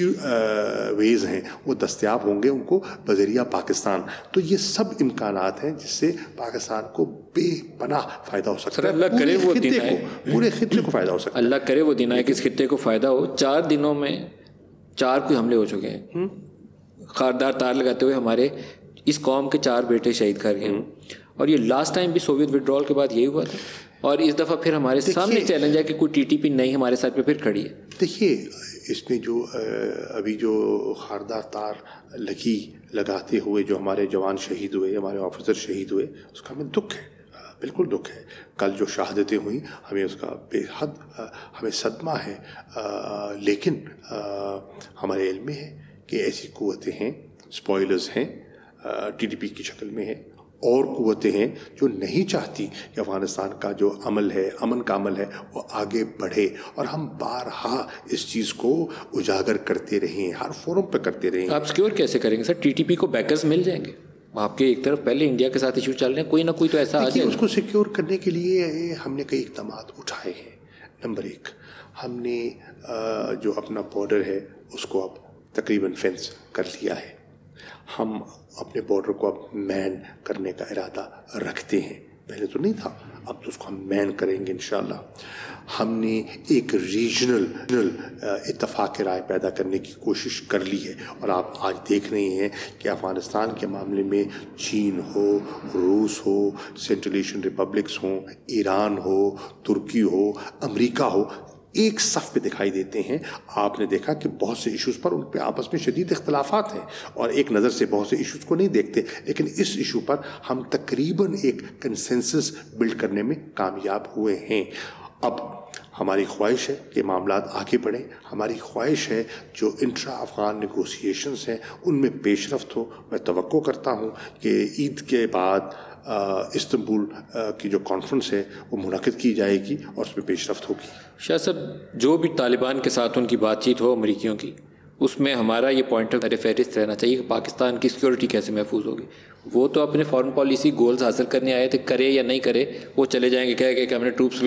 ویز ہیں وہ دستیاب ہوں گے ان کو بذریعہ پاکستان. تو یہ سب امکانات ہیں جس سے پاکستان کو بے پناہ فائدہ ہو سکتا ہے. اللہ کرے وہ دن آئے، پورے خطے کو فائدہ ہو سکتا ہے. اللہ کرے وہ دن آئے کہ اس خطے کو فائدہ ہو. 4 دنوں میں 4 کوئی حملے ہو چکے ہیں. خاردار تار لگاتے ہوئے ہمارے اس قوم کے 4 بیٹے شہید کر گئے ہیں. اور یہ لاسٹ ٹائم بھی سوویت وڈرال کے بعد یہی ہوا تھا، اور اس دفعہ پھر ہمارے سامنے چیلنج ہے کہ کوئی TTP نہیں ہمارے ساتھ پہ پھر کھڑی ہے. دیکھیے اس میں جو ابھی جو خاردار تار لگاتے ہوئے جو ہمارے جوان شہید ہوئے، ہمارے آفیسر شہید ہوئے، اس کا ہمیں دکھ ہے، بالکل دکھ ہے. کل جو شہادتیں ہوئیں ہمیں اس کا بے حد ہمیں صدمہ ہے. لیکن ہمارے علم میں ہے کہ ایسی قوتیں ہیں، اسپوائلرز ہیں، TTP کی شکل میں ہیں، اور قوتیں ہیں جو نہیں چاہتی کہ افغانستان کا جو عمل ہے، امن کا عمل ہے، وہ آگے بڑھے. اور ہم بارہا اس چیز کو اجاگر کرتے رہیں، ہر فورم پہ کرتے رہیں. آپ سیکیور کیسے کریں گے سر؟ TTP کو بیکرز مل جائیں گے؟ آپ کے ایک طرف پہلے انڈیا کے ساتھ ایشو چل رہے ہیں، کوئی نہ کوئی تو ایسا آ جائے. اس کو سیکیور کرنے کے لیے ہم نے کئی اقدامات اٹھائے ہیں. نمبر 1، ہم نے جو اپنا بارڈر ہے اس کو اب تقریباً فینس کر لیا ہے. ہم اپنے بارڈر کو اب مین کرنے کا ارادہ رکھتے ہیں. پہلے تو نہیں تھا، اب تو اس کو ہم مین کریں گے انشاءاللہ. ہم نے ایک ریجنل اتفاق رائے پیدا کرنے کی کوشش کر لی ہے، اور آپ آج دیکھ رہے ہیں کہ افغانستان کے معاملے میں چین ہو، روس ہو، سینٹرل ایشین ریپبلکس ہوں، ایران ہو، ترکی ہو، امریکہ ہو، ایک صف پہ دکھائی دیتے ہیں. آپ نے دیکھا کہ بہت سے ایشوز پر ان پہ آپس میں شدید اختلافات ہیں، اور ایک نظر سے بہت سے ایشوز کو نہیں دیکھتے، لیکن اس ایشو پر ہم تقریباً ایک کنسنسس بلڈ کرنے میں کامیاب ہوئے ہیں. اب ہماری خواہش ہے کہ معاملات آگے بڑھیں. ہماری خواہش ہے جو انٹرا افغان نیگوسیشنز ہیں ان میں پیش رفت ہو. میں توقع کرتا ہوں کہ عید کے بعد استنبول کی جو کانفرنس ہے وہ منعقد کی جائے گی اور اس میں پیش رفت ہوگی. شاہ صاحب، جو بھی طالبان کے ساتھ ان کی بات چیت ہو امریکیوں کی، اس میں ہمارا یہ پوائنٹ آف فہرست رہنا چاہیے کہ پاکستان کی سیکیورٹی کیسے محفوظ ہوگی. وہ تو اپنے فارن پالیسی گولز حاصل کرنے آئے تھے، کرے یا نہیں کرے وہ چلے جائیں گے کہہ کہ ہم نے ٹروپس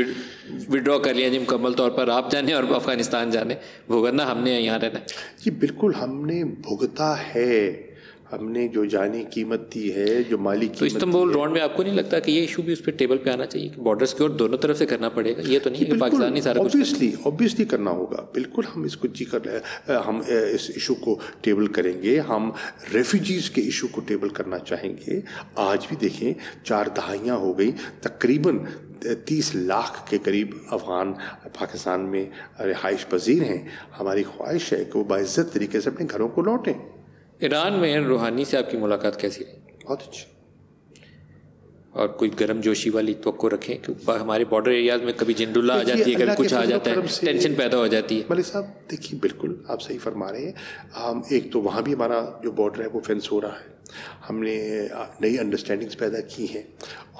وڈرا کر لیا جی مکمل طور پر، آپ جانے اور افغانستان جانے، بھگتنا ہم نے یہاں رہنا. جی بالکل ہم نے بھگتا ہے، ہم نے جو جانی قیمت دی ہے، جو مالی قیمت. تو استنبول راؤنڈ میں آپ کو نہیں لگتا کہ یہ ایشو بھی اس پہ ٹیبل پہ آنا چاہیے کہ بارڈر سیکیور دونوں طرف سے کرنا پڑے گا؟ یہ تو نہیں ہے کہ پاکستان ہی سارا اوبیسلی کرنا ہوگا. بالکل ہم اس کو ہم اس ایشو کو ٹیبل کریں گے. ہم ریفیوجیز کے ایشو کو ٹیبل کرنا چاہیں گے. آج بھی دیکھیں 4 دہائیاں ہو گئی، تقریباً 30 لاکھ کے قریب افغان پاکستان میں رہائش پذیر ہیں. ہماری خواہش ہے کہ وہ باعزت طریقے سے اپنے گھروں کو لوٹیں. ایران میں روحانی سے آپ کی ملاقات کیسی رہی؟ بہت اچھی. اور کوئی گرم جوشی والی توقع رکھیں کہ ہمارے بارڈر ایریاز میں کبھی جنڈ اللہ آ جاتی ہے، کبھی کچھ آ جاتا ہے، ٹینشن پیدا ہو جاتی ہے؟ ملک صاحب دیکھیے بالکل آپ صحیح فرما رہے ہیں. ہم ایک تو وہاں بھی ہمارا جو بارڈر ہے وہ فینس ہو رہا ہے. ہم نے نئی انڈرسٹینڈنگز پیدا کی ہیں.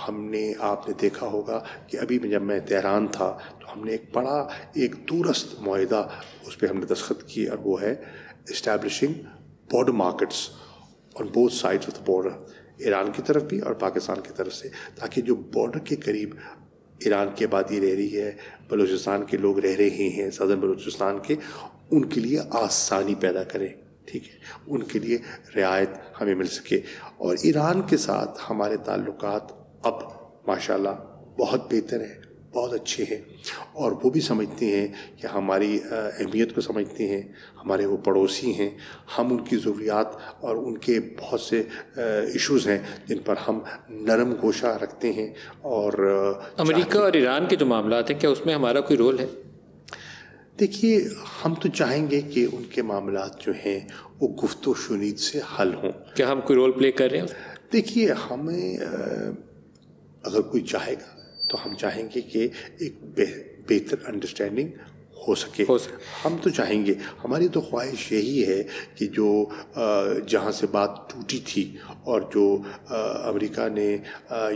ہم نے آپ نے دیکھا ہوگا کہ ابھی جب میں تہران تھا تو ہم نے ایک دورست معاہدہ اس پہ ہم نے دستخط کی، اور وہ ہے establishing border markets on both sides of the border. Iran کی طرف بھی اور پاکستان کی طرف سے، تاکہ جو بارڈر کے قریب ایران کی آبادی رہ رہی ہے، بلوچستان کے لوگ رہ رہے ہیں، صدر بلوچستان کے، ان کے لیے آسانی پیدا کریں، ٹھیک ہے، ان کے لیے رعایت ہمیں مل سکے. اور ایران کے ساتھ ہمارے تعلقات اب ماشاءاللہ بہت بہتر ہیں، بہت اچھے ہیں، اور وہ بھی سمجھتے ہیں کہ ہماری اہمیت کو سمجھتے ہیں، ہمارے وہ پڑوسی ہیں، ہم ان کی ضروریات اور ان کے بہت سے ایشوز ہیں جن پر ہم نرم گوشہ رکھتے ہیں. اور امریکہ اور ایران کے جو معاملات ہیں، کیا اس میں ہمارا کوئی رول ہے؟ دیکھیے، ہم تو چاہیں گے کہ ان کے معاملات جو ہیں وہ گفت و شنید سے حل ہوں. کیا ہم کوئی رول پلے کر رہے ہیں؟ دیکھیے، ہمیں اگر کوئی چاہے گا تو ہم چاہیں گے کہ ایک بہتر انڈرسٹینڈنگ ہو سکے. ہم تو چاہیں گے، ہماری تو خواہش یہی ہے کہ جو جہاں سے بات ٹوٹی تھی اور جو امریکہ نے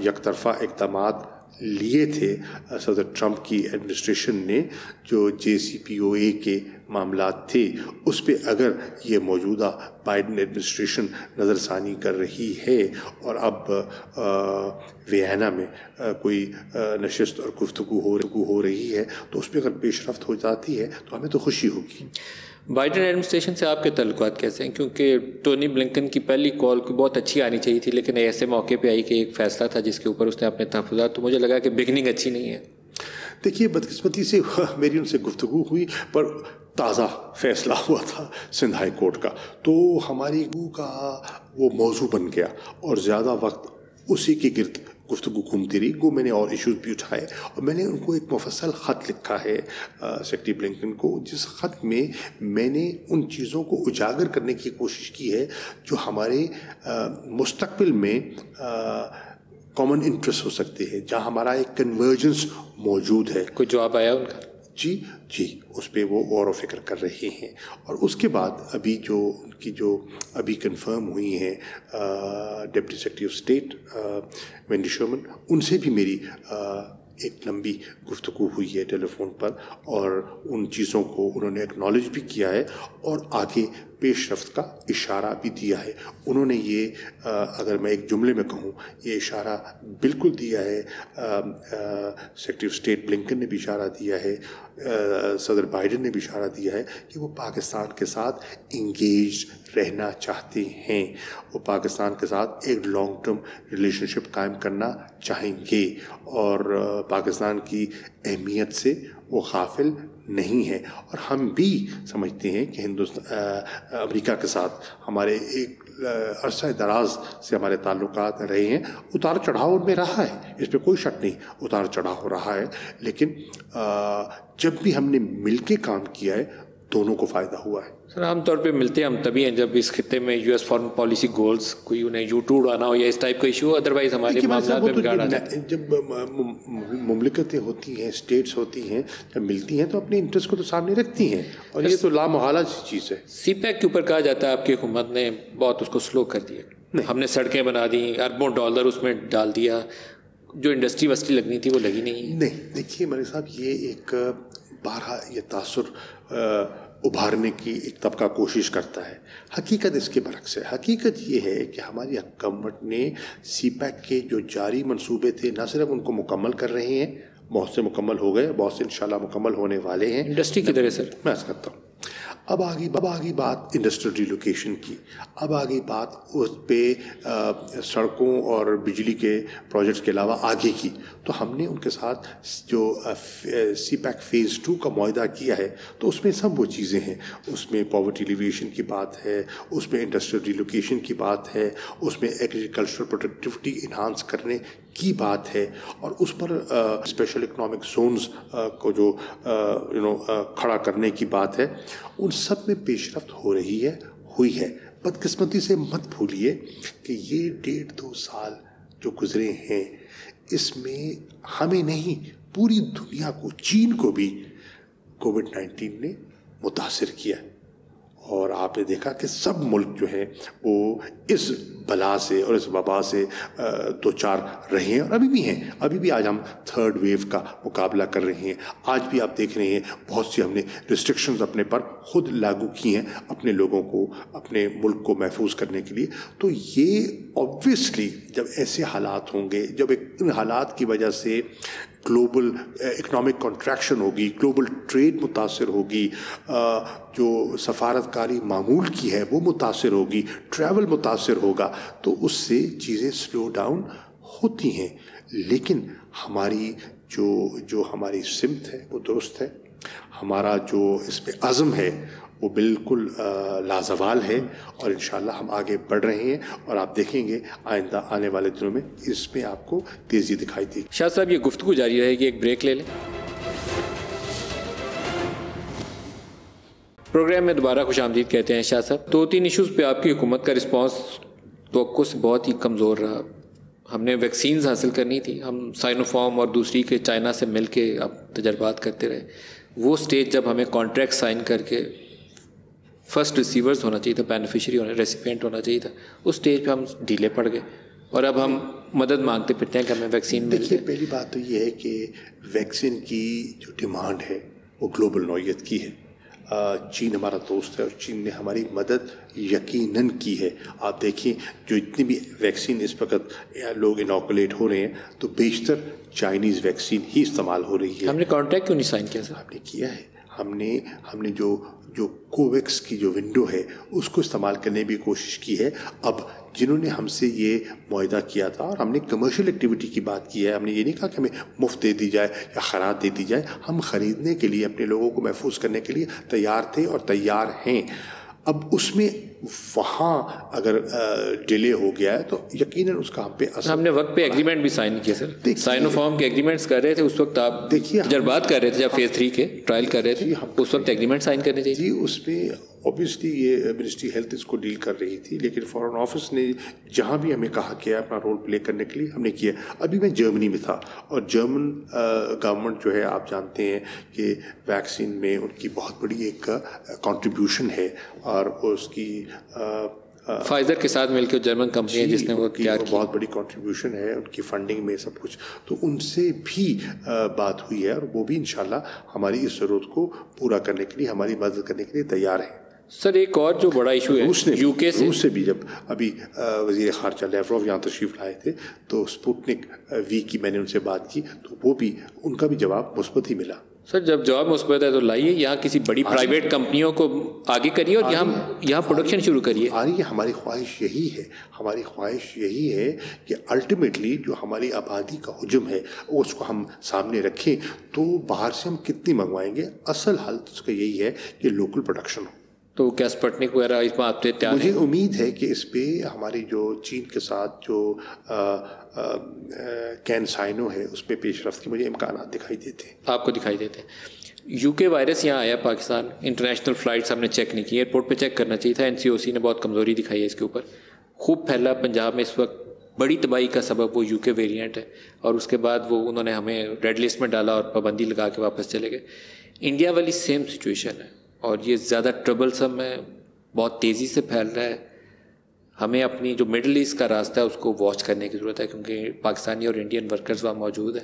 یک طرفہ اقدامات لیے تھے صدر ٹرمپ کی ایڈمنسٹریشن نے، جو JCPOA کے معاملات تھے، اس پہ اگر یہ موجودہ بائیڈن ایڈمنسٹریشن نظر ثانی کر رہی ہے اور اب وینا میں کوئی نشست اور گفتگو ہو رہی ہے، تو اس پہ اگر پیش رفت ہو جاتی ہے تو ہمیں تو خوشی ہوگی. بائیڈن ایڈمنسٹریشن سے آپ کے تعلقات کیسے ہیں؟ کیونکہ ٹونی بلنکن کی پہلی کال بہت اچھی آنی چاہیے تھی، لیکن ایسے موقع پہ آئی کہ ایک فیصلہ تھا جس کے اوپر اس نے اپنے تحفظات، تو مجھے لگا کہ بگننگ اچھی نہیں ہے. دیکھیے، بدقسمتی سے میری ان سے گفتگو ہوئی، پر تازہ فیصلہ ہوا تھا سندھ ہائی کورٹ کا، تو ہماری گفتگو کا وہ موضوع بن گیا اور زیادہ وقت اسی کے گرد گفتگو گھومتی رہی. میں نے اور ایشوز بھی اٹھائے، اور میں نے ان کو ایک مفصل خط لکھا ہے سیکرٹری بلنکن کو، جس خط میں میں نے ان چیزوں کو اجاگر کرنے کی کوشش کی ہے جو ہمارے مستقبل میں کامن انٹرسٹ ہو سکتے ہیں، جہاں ہمارا ایک کنورجنس موجود ہے. کوئی جواب آیا ان کا؟ جی، اس پہ وہ غور و فکر کر رہے ہیں. اور اس کے بعد ابھی جو ان کی جو ابھی کنفرم ہوئی ہیں deputy secretary of state Wendy Sherman, ان سے بھی میری ایک لمبی گفتگو ہوئی ہے ٹیلی فون پر، اور ان چیزوں کو انہوں نے ایکنالج بھی کیا ہے اور آگے پیش رفت کا اشارہ بھی دیا ہے. انہوں نے یہ اگر میں ایک جملے میں کہوں، یہ اشارہ بالکل دیا ہے، سیکرٹری آف اسٹیٹ بلنکن نے بھی اشارہ دیا ہے، صدر بائیڈن نے بھی اشارہ دیا ہے کہ وہ پاکستان کے ساتھ انگیج رہنا چاہتے ہیں، وہ پاکستان کے ساتھ ایک لانگ ٹرم ریلیشن شپ قائم کرنا چاہیں گے، اور پاکستان کی اہمیت سے وہ غافل نہیں ہے. اور ہم بھی سمجھتے ہیں کہ امریکہ کے ساتھ ہمارے ایک عرصہ دراز سے ہمارے تعلقات رہے ہیں. اتار چڑھاؤ ان میں رہا ہے، اس پہ کوئی شک نہیں، اتار چڑھاؤ رہا ہے، لیکن جب بھی ہم نے مل کے کام کیا ہے دونوں کو فائدہ ہوا ہے. سر، عام طور پہ ملتے ہم تبھی ہیں جب اس خطے میں US فارن پالیسی گولز کوئی انہیں یوٹیوب آنا ہو یا اس ٹائپ کا ایشو ہو، ادروائز ہمارے معاملات میں بگاڑ آ جاتا ہے. جب مملکتیں ہوتی ہیں، اسٹیٹس ہوتی ہیں، جب ملتی ہیں تو اپنے انٹرسٹ کو تو سامنے رکھتی ہیں، اور یہ تو لامحالہ چیز ہے. CPEC کے اوپر کہا جاتا ہے آپ کی حکومت نے بہت اس کو سلو کر دیا، ہم نے سڑکیں بنا دی، اربوں ڈالر اس میں ڈال دیا، جو انڈسٹری وسٹری لگنی تھی وہ لگی نہیں. دیکھیے ملک صاحب، یہ ایک بارہا یہ تاثر ابھارنے کی ایک طبقہ کوشش کرتا ہے. حقیقت اس کے برعکس ہے. حقیقت یہ ہے کہ ہماری حکومت نے CPEC کے جو جاری منصوبے تھے، نہ صرف ان کو مکمل کر رہے ہیں، بہت سے مکمل ہو گئے، بہت سے انشاءاللہ مکمل ہونے والے ہیں. انڈسٹری کی طرح سر میں عرض کرتا ہوں، اب آگئی بات انڈسٹریل ریلوکیشن کی، اب آگئی بات اس پہ سڑکوں اور بجلی کے پروجیکٹس کے علاوہ آگے کی. تو ہم نے ان کے ساتھ جو CPEC فیز 2 کا معاہدہ کیا ہے، تو اس میں سب وہ چیزیں ہیں. اس میں پاورٹی ایلیویشن کی بات ہے، اس میں انڈسٹریل ریلوکیشن کی بات ہے، اس میں ایگریکلچرل پروڈکٹیوٹی انہانس کرنے کی بات ہے، اور اس پر اسپیشل اکنامک زونز کو جو کھڑا کرنے کی بات ہے. ان سب میں پیش رفت ہو رہی ہے، ہوئی ہے. بدقسمتی سے مت بھولیے کہ یہ 1.5-2 سال جو گزرے ہیں، اس میں ہمیں نہیں، پوری دنیا کو، چین کو بھی کووڈ-19 نے متاثر کیا، اور آپ نے دیکھا کہ سب ملک جو ہیں وہ اس بلا سے اور اس وبا سے دو چار رہے ہیں اور ابھی بھی ہیں. ابھی بھی آج ہم تھرڈ ویو کا مقابلہ کر رہے ہیں. آج بھی آپ دیکھ رہے ہیں بہت سی ہم نے ریسٹرکشنز اپنے پر خود لاگو کی ہیں اپنے لوگوں کو, اپنے ملک کو محفوظ کرنے کے لیے. تو یہ آبویسلی جب ایسے حالات ہوں گے, جب ان حالات کی وجہ سے گلوبل اکنامک کنٹریکشن ہوگی, گلوبل ٹریڈ متاثر ہوگی, جو سفارتکاری معمول کی ہے وہ متاثر ہوگی, ٹریول متاثر ہوگا, تو اس سے چیزیں سلو ڈاؤن ہوتی ہیں. لیکن ہماری جو ہماری سمت ہے وہ درست ہے, ہمارا جو اس پہ عزم ہے وہ بالکل لازوال ہے, اور انشاءاللہ ہم آگے بڑھ رہے ہیں. اور آپ دیکھیں گے آئندہ آنے والے دنوں میں اس میں آپ کو تیزی دکھائی دے گی. شاہ صاحب یہ گفتگو جاری رہے گی, ایک بریک لے لیں. پروگرام میں دوبارہ خوش آمدید کہتے ہیں شاہ صاحب. 2-3 ایشوز پہ آپ کی حکومت کا رسپانس توقع سے بہت ہی کمزور رہا. ہم نے ویکسینز حاصل کرنی تھی, ہم سائنوفارم اور دوسری کے چائنا سے مل کے اب تجربات کرتے رہے. وہ سٹیج جب ہمیں کانٹریکٹ سائن کر کے فرسٹ ریسیورز ہونا چاہیے تھا, بینیفیشری ہونا, ریسیپینٹ ہونا چاہیے تھا, اس سٹیج پہ ہم ڈھیلے پڑ گئے اور اب ہم مدد مانگتے پھرتے ہیں کہ ہمیں ویکسین مل جائے. پہلی بات تو یہ ہے کہ ویکسین کی جو ڈیمانڈ ہے وہ گلوبل نوعیت کی ہے. چین ہمارا دوست ہے اور چین نے ہماری مدد یقیناً کی ہے. آپ دیکھیں جو اتنی بھی ویکسین اس وقت لوگ انوکولیٹ ہو رہے ہیں تو بیشتر چائنیز ویکسین ہی استعمال ہو رہی ہے. ہم نے کانٹریکٹ کیوں نہیں سائن کیا سر؟ ہم نے کیا ہے. ہم نے جو کوویکس کی جو ونڈو ہے اس کو استعمال کرنے کی کوشش کی ہے. اب جنہوں نے ہم سے یہ معاہدہ کیا تھا, اور ہم نے کمرشل ایکٹیویٹی کی بات کی ہے, ہم نے یہ نہیں کہا کہ ہمیں مفت دے دی جائے یا خراج دے دی جائے, ہم خریدنے کے لیے اپنے لوگوں کو محفوظ کرنے کے لیے تیار تھے اور تیار ہیں. اب اس میں وہاں اگر ڈیلے ہو گیا ہے تو یقیناً اس کا ہم پہ اثر. ہم نے وقت پہ ایگریمنٹ بھی سائن کیا سر, سائنوفارم کے ایگریمنٹس کر رہے تھے اس وقت, آپ دیکھیے تجربات کر رہے تھے جب فیز 3 کے ٹرائل کر رہے تھے, اس وقت ایگریمنٹ سائن کرنے چاہیے. جی اس میں اوبیسلی یہ منسٹری ہیلتھ اس کو ڈیل کر رہی تھی, لیکن فارن آفس نے جہاں بھی ہمیں کہا کیا اپنا رول پلے کرنے کے لیے ہم نے کیا. ابھی میں جرمنی میں تھا اور جرمن گورنمنٹ جو ہے آپ جانتے ہیں کہ ویکسین میں ان کی بہت بڑی ایک کنٹریبیوشن ہے, اور اس کی فائزر کے ساتھ مل کے جرمن کمپنی ہے جس نے وہ تیار کی, بہت بڑی کنٹریبیوشن ہے ان کی فنڈنگ میں سب کچھ. تو ان سے بھی بات ہوئی ہے اور وہ بھی انشاءاللہ ہماری اس ضرورت کو پورا کرنے کے لیے, ہماری مدد کرنے کے لیے تیار ہیں. سر ایک اور جو بڑا ایشو ہے روس سے بھی, جب ابھی وزیر خارجہ لیوروف یہاں تشریف لائے تھے تو سپوتنک وی کی میں نے ان سے بات کی تو وہ بھی, ان کا بھی جواب مثبت ہی ملا. سر جب جواب مثبت ہے تو لائیے یہاں کسی بڑی پرائیویٹ کمپنیوں کو آگے کریے اور یہاں پروڈکشن شروع کریے. ہماری خواہش یہی ہے, ہماری خواہش یہی ہے کہ الٹیمیٹلی جو ہماری آبادی کا حجم ہے اس کو ہم سامنے رکھیں. تو باہر سے ہم کتنی منگوائیں گے, اصل حل اس کا یہی ہے کہ لوکل پروڈکشن ہو. تو کیا اسپٹنک وغیرہ اس میں آپ تیار ہیں؟ مجھے امید ہے کہ اس پہ ہماری جو چین کے ساتھ جو کین سائنو ہے اس پہ پیش رفت کے مجھے امکانات دکھائی دیتے ہیں. آپ کو دکھائی دیتے ہیں. UK وائرس یہاں آیا پاکستان, انٹرنیشنل فلائٹس ہم نے چیک نہیں کی, ایئرپورٹ پہ چیک کرنا چاہیے تھا. NCOC نے بہت کمزوری دکھائی ہے اس کے اوپر, خوب پھیلا پنجاب میں اس وقت. بڑی تباہی کا سبب وہ UK ویریئنٹ ہے, اور اس کے بعد وہ انہوں نے ہمیں ریڈ لسٹ میں ڈالا اور پابندی لگا کے واپس چلے گئے. انڈیا والی سیم سچویشن ہے اور یہ زیادہ ٹربلسم ہے, بہت تیزی سے پھیل رہا ہے. ہمیں اپنی جو مڈل ایسٹ کا راستہ ہے اس کو واچ کرنے کی ضرورت ہے, کیونکہ پاکستانی اور انڈین ورکرز وہاں موجود ہیں.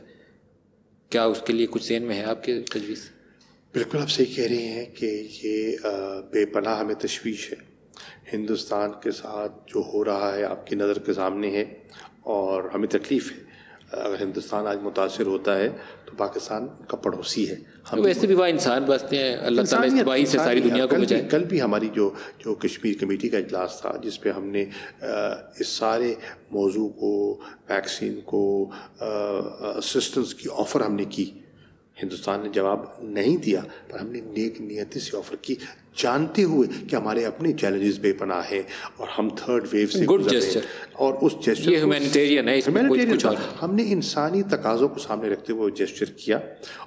کیا اس کے لیے کچھ ذہن میں ہے آپ کے تجویز؟ بالکل آپ صحیح کہہ رہے ہیں کہ یہ بے پناہ ہمیں تشویش ہے. ہندوستان کے ساتھ جو ہو رہا ہے آپ کی نظر کے سامنے ہے اور ہمیں تکلیف ہے. اگر ہندوستان آج متاثر ہوتا ہے تو پاکستان کا پڑوسی ہے. ہم ویسے بھی وہاں انسان بستے ہیں, اللہ تعالیٰ اس تباہی سے ساری دنیا کو بچائے. کل بھی ہماری جو کشمیر کمیٹی کا اجلاس تھا جس پہ ہم نے اس سارے موضوع کو, ویکسین کو, اسسٹنس کی آفر ہم نے کی. ہندوستان نے جواب نہیں دیا پر ہم نے نیک نیتی سے آفر کی, جانتے ہوئے کہ ہمارے اپنے چیلنجز بے پناہ ہیں اور ہم تھرڈ ویو سے گڈ جسچر, اور اس جسچر یہ ہیومینیٹیرین ہے, اس میں کچھ اور ہم نے انسانی تقاضوں کو سامنے رکھتے ہوئے جسچر کیا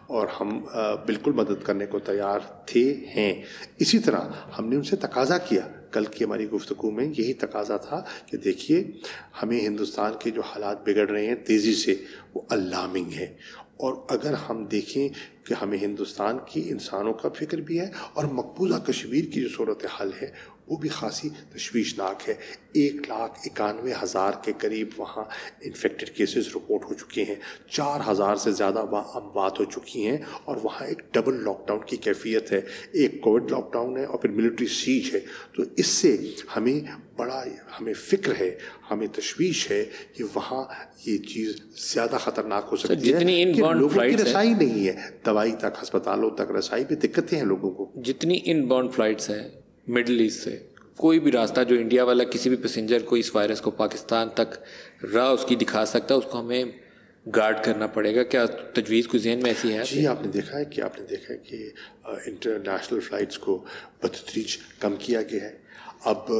اور ہم بالکل مدد کرنے کو تیار تھے ہیں. اسی طرح ہم نے ان سے تقاضا کیا, کل کی ہماری گفتگو میں یہی تقاضا تھا کہ دیکھیے ہمیں ہندوستان کے جو حالات بگڑ رہے ہیں تیزی سے, وہ الارمنگ ہے اور اگر ہم دیکھیں کہ ہمیں ہندوستان کی انسانوں کا فکر بھی ہے اور مقبوضہ کشمیر کی جو صورتحال ہے وہ بھی خاصی تشویشناک ہے. 1,91,000 کے قریب وہاں انفیکٹڈ کیسز رپورٹ ہو چکے ہیں, 4,000 سے زیادہ وہاں اموات ہو چکی ہیں, اور وہاں ایک ڈبل لاک ڈاؤن کی کیفیت ہے. ایک کووڈ لاک ڈاؤن ہے اور پھر ملٹری سیج ہے. تو اس سے ہمیں فکر ہے, ہمیں تشویش ہے کہ وہاں یہ چیز زیادہ خطرناک ہو سکتی ہے کہ لوگوں کی رسائی نہیں ہے, دوائی تک, ہسپتالوں تک رسائی پہ دقتیں ہیں لوگوں کو. جتنی ان باؤنڈ فلائٹس ہیں مڈل ایسٹ سے, کوئی بھی راستہ جو انڈیا والا کسی بھی پیسنجر کو اس وائرس کو پاکستان تک راہ اس کی دکھا سکتا ہے, اس کو ہمیں گارڈ کرنا پڑے گا. کیا تجویز کوئی ذہن میں ایسی ہے؟ جی, آپ نے دیکھا ہے کہ انٹرنیشنل فلائٹس کو بتدریج کم کیا گیا ہے. اب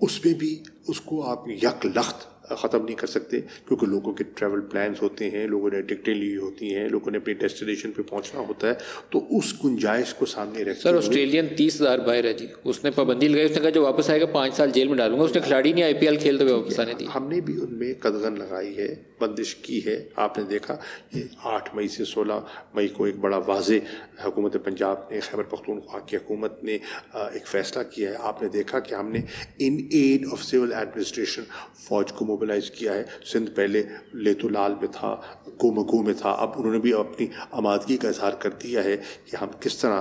اس میں بھی اس کو آپ یک لخت ختم نہیں کر سکتے, کیونکہ لوگوں کے ٹریول پلانز ہوتے ہیں, لوگوں نے ٹکٹیں لی ہوتی ہیں, لوگوں نے اپنی ڈیسٹینیشن پہ پہنچنا ہوتا ہے. تو اس گنجائش کو سامنے رکھتے سر, آسٹریلین 30,000 باہر ہے جی, اس نے پابندی لگائی, اس نے کہا جو واپس آئے گا 5 سال جیل میں ڈالوں گا. اس نے کھلاڑی نہیں IPL کھیلتے ہوئے واپس آنے دی. ہم نے بھی ان میں قدغن لگائی ہے, بندش کی ہے. آپ نے دیکھا یہ 8 مئی سے 16 مئی کو ایک بڑا واضح حکومت پنجاب نے, خیبر پختونخوا کی حکومت نے ایک فیصلہ کیا ہے. آپ نے دیکھا کہ ہم نے ان ایڈ آف سول ایڈمنسٹریشن فوج کو موبلائز کیا ہے. سندھ پہلے لیتو لال میں تھا, گومگو میں تھا, اب انہوں نے بھی اپنی آمادگی کا اظہار کر دیا ہے کہ ہم کس طرح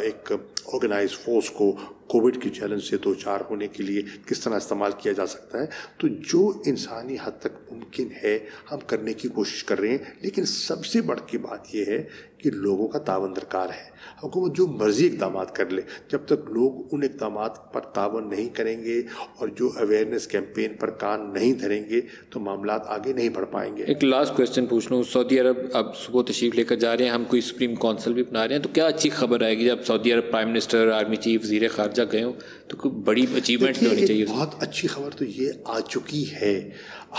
ایک آرگنائز فورس کو کووڈ کے چیلنج سے دو چار ہونے کے لیے کس طرح استعمال کیا جا سکتا ہے. تو جو انسانی حد تک ممکن ہے ہم کرنے کی کوشش کر رہے ہیں, لیکن سب سے بڑھ کی بات یہ ہے کہ لوگوں کا تعاون درکار ہے. حکومت جو مرضی اقدامات کر لے, جب تک لوگ ان اقدامات پر تعاون نہیں کریں گے اور جو اویئرنیس کیمپین پر کان نہیں دھریں گے تو معاملات آگے نہیں بڑھ پائیں گے. ایک لاسٹ کویسچن پوچھ لوں, سعودی عرب اب صبح تشریف لے کر جا رہے ہیں, ہم کوئی سپریم کونسل بھی بنا رہے ہیں, تو کیا اچھی خبر آئے گی جب سعودی عرب پرائم منسٹر, آرمی چیف, وزیر خارجہ گئے ہوں, تو کوئی بڑی اچیومنٹ ہونی چاہیے. بہت اچھی خبر تو یہ آ چکی ہے.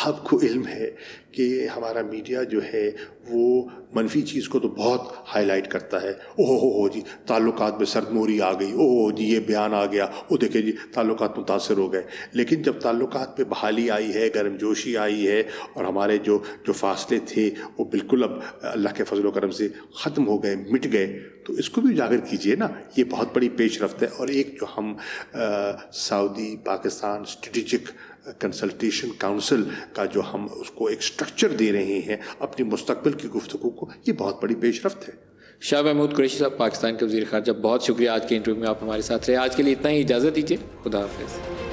آپ کو علم ہے کہ ہمارا میڈیا جو ہے وہ منفی چیز کو تو بہت ہائی لائٹ کرتا ہے. ہو جی تعلقات میں سردموری آ گئی, جی یہ بیان آ گیا, دیکھیں جی تعلقات متاثر ہو گئے. لیکن جب تعلقات میں بحالی آئی ہے, گرم جوشی آئی ہے, اور ہمارے جو فاصلے تھے وہ بالکل اب اللہ کے فضل و کرم سے ختم ہو گئے, مٹ گئے, تو اس کو بھی اجاگر کیجئے نا. یہ بہت بڑی پیش رفت ہے. اور ایک جو ہم سعودی پاکستان اسٹریٹجک کنسلٹیشن کاؤنسل کا جو ہم اس کو ایک سٹرکچر دے رہے ہیں اپنی مستقبل کی گفتگو کو, یہ بہت بڑی پیش رفت ہے. شاہ محمود قریشی صاحب, پاکستان کے وزیر خارجہ, بہت شکریہ آج کے انٹرویو میں آپ ہمارے ساتھ رہے. آج کے لیے اتنا ہی, اجازت دیجیے, خدا حافظ.